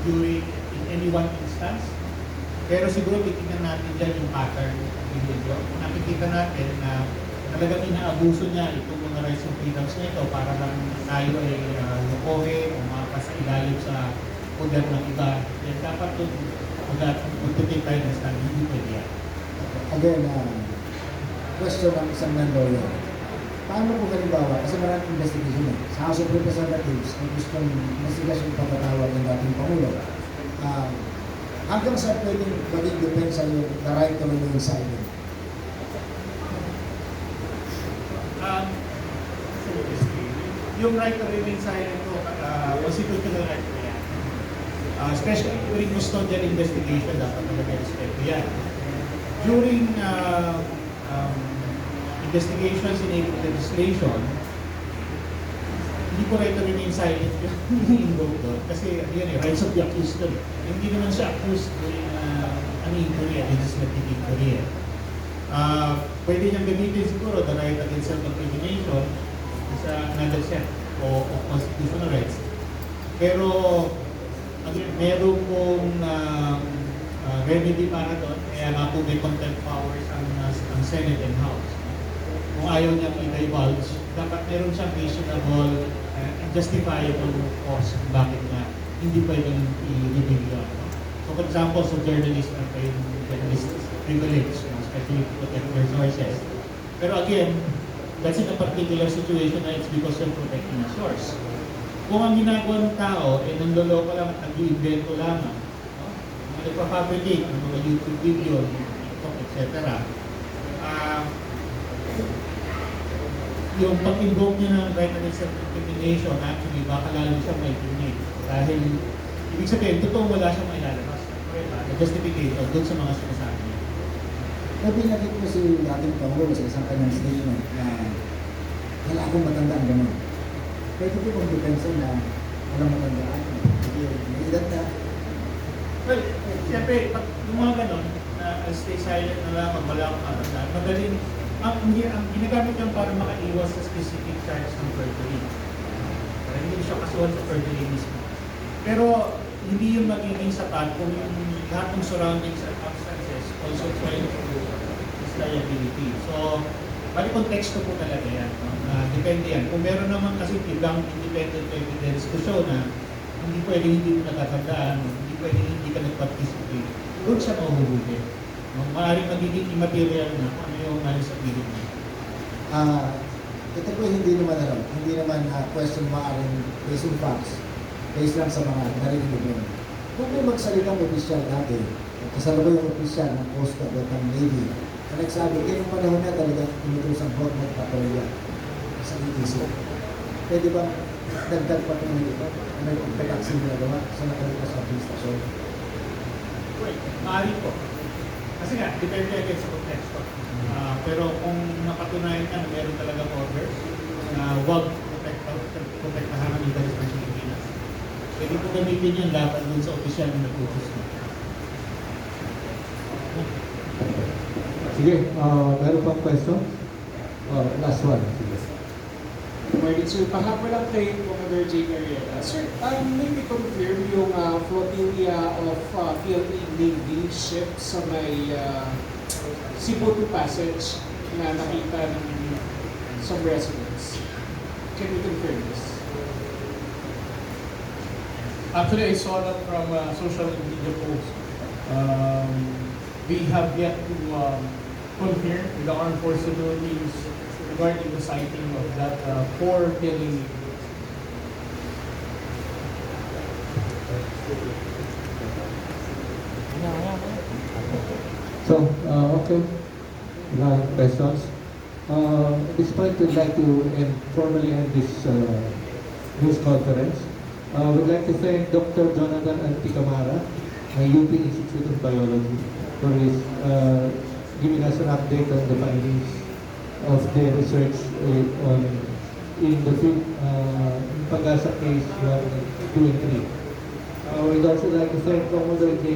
during in any one instance. Pero siguro titignan natin dyan yung pattern ng video. Nakikita natin na talagang inaabuso niya itong mga rights and freedoms na ito para lang tayo ay lukohin o makapasailalim sa poder ng iba. Yan dapat ito magtitake tayo ng stand. Hindi pwede yan. Again, question ng isang non-lawyer. Paano po halimbawa, kasi maraming investigation sa House of Representatives, ang gustong investigation pagkatawag ng dating Pangulo, hanggang sa pwedeng maging depensa yung the right to remain silent? Yung right to remain silent ko, constitutional right ko yan. Especially during custodial investigation, dapat talaga respect yan. During investigations in aid of legislation, hindi ko right to remain silent yung invoke doon. Kasi yun rights of the accused doon. Hindi naman siya accused during in Korea, legislative in Korea. Pwede niyang gamitin siguro the right against self-incrimination sa another set o constitutional rights. Pero again, meron pong remedy para doon, kaya nga po may contempt powers ang Senate and House. Kung ayaw niyang i-divulge, dapat meron siyang reasonable and justifiable cause kung bakit nga hindi pwedeng i-reveal yun. So for example, sa journalist na yung journalist privilege, especially to protect their sources. Pero again, that's in a particular situation na it's because you're protecting a source. Kung ang ginagawa ng tao, nandolo lang at nag-iimbento lamang, no? Nagpapabricate ng mga YouTube video, TikTok, etc. Yung pag-invoke niya ng right against self-incrimination, actually, baka lalo siya may incriminate. Dahil, ibig sabihin, totoo wala siyang may lalabas. Justification doon sa mga sinasabi niya. Binagit ko si ating Pangulo sa isang kanyang statement na wala akong matandaan gano'n. Pwede ko kong depensa na walang matandaan. Hindi, may edad na. Well, siyempre, pag yung mga gano'n, stay silent na lang, wala akong matandaan, madaling, ang ginagamit yung para makaiwas sa specific charge ng perjury. Para hindi siya kasuhan sa perjury mismo. Pero, hindi yung magiging sapat kung yung lahat ng surrounding circumstances also trying to prove his liability. So, bali konteksto po talaga yan. No? Depende yan. Kung meron naman kasi ibang independent evidence to show na hindi pwede hindi mo natatandaan, hindi pwede hindi ka nag-participate, doon siya mahuhuli. No? Maaaring magiging immaterial na kung ano yung nalisabihin mo. Ito po hindi naman question maaaring based on facts, based lang sa mga narinig mo. Kung may magsalitang opisyal dati, kasama yung opisyal ng Coast Guard at ng Navy, na nagsabi, yung panahon na talaga inutusan ko magpatrolya sa EDC. Pwede ba dagdag pa ito nito? May pagkaksin na gawa sa nakalipas sa administrasyon? Wait, maaari po. Kasi nga, depende agad sa konteksto. Pero kung napatunayan ka na meron talaga orders na huwag protektahan ng leaders ng Pilipinas, pwede po gamitin yung dapat dun sa opisyal na nag-utos mo. Sige, meron pang question? Last one. Sige. Morning, sir. Pahapon lang kay Commodore J. Carriera. Sir, maybe confirm yung flotilla of PLA Navy ship sa may Cebu to Passage na nakita ng some residents. Can you confirm this? Actually, I saw that from social media posts. We have yet to confirm with the armed forces authorities regarding the sighting of that 4 killing. So, okay. Questions? At this point, we'd like to formally end this news conference. We'd like to thank Dr. Jonathan Anticamara, UP Institute of Biology, for his giving us an update on the findings of the research in the field, Pag-asa case 1, 2, and 3. We'd also like to thank Commodore J.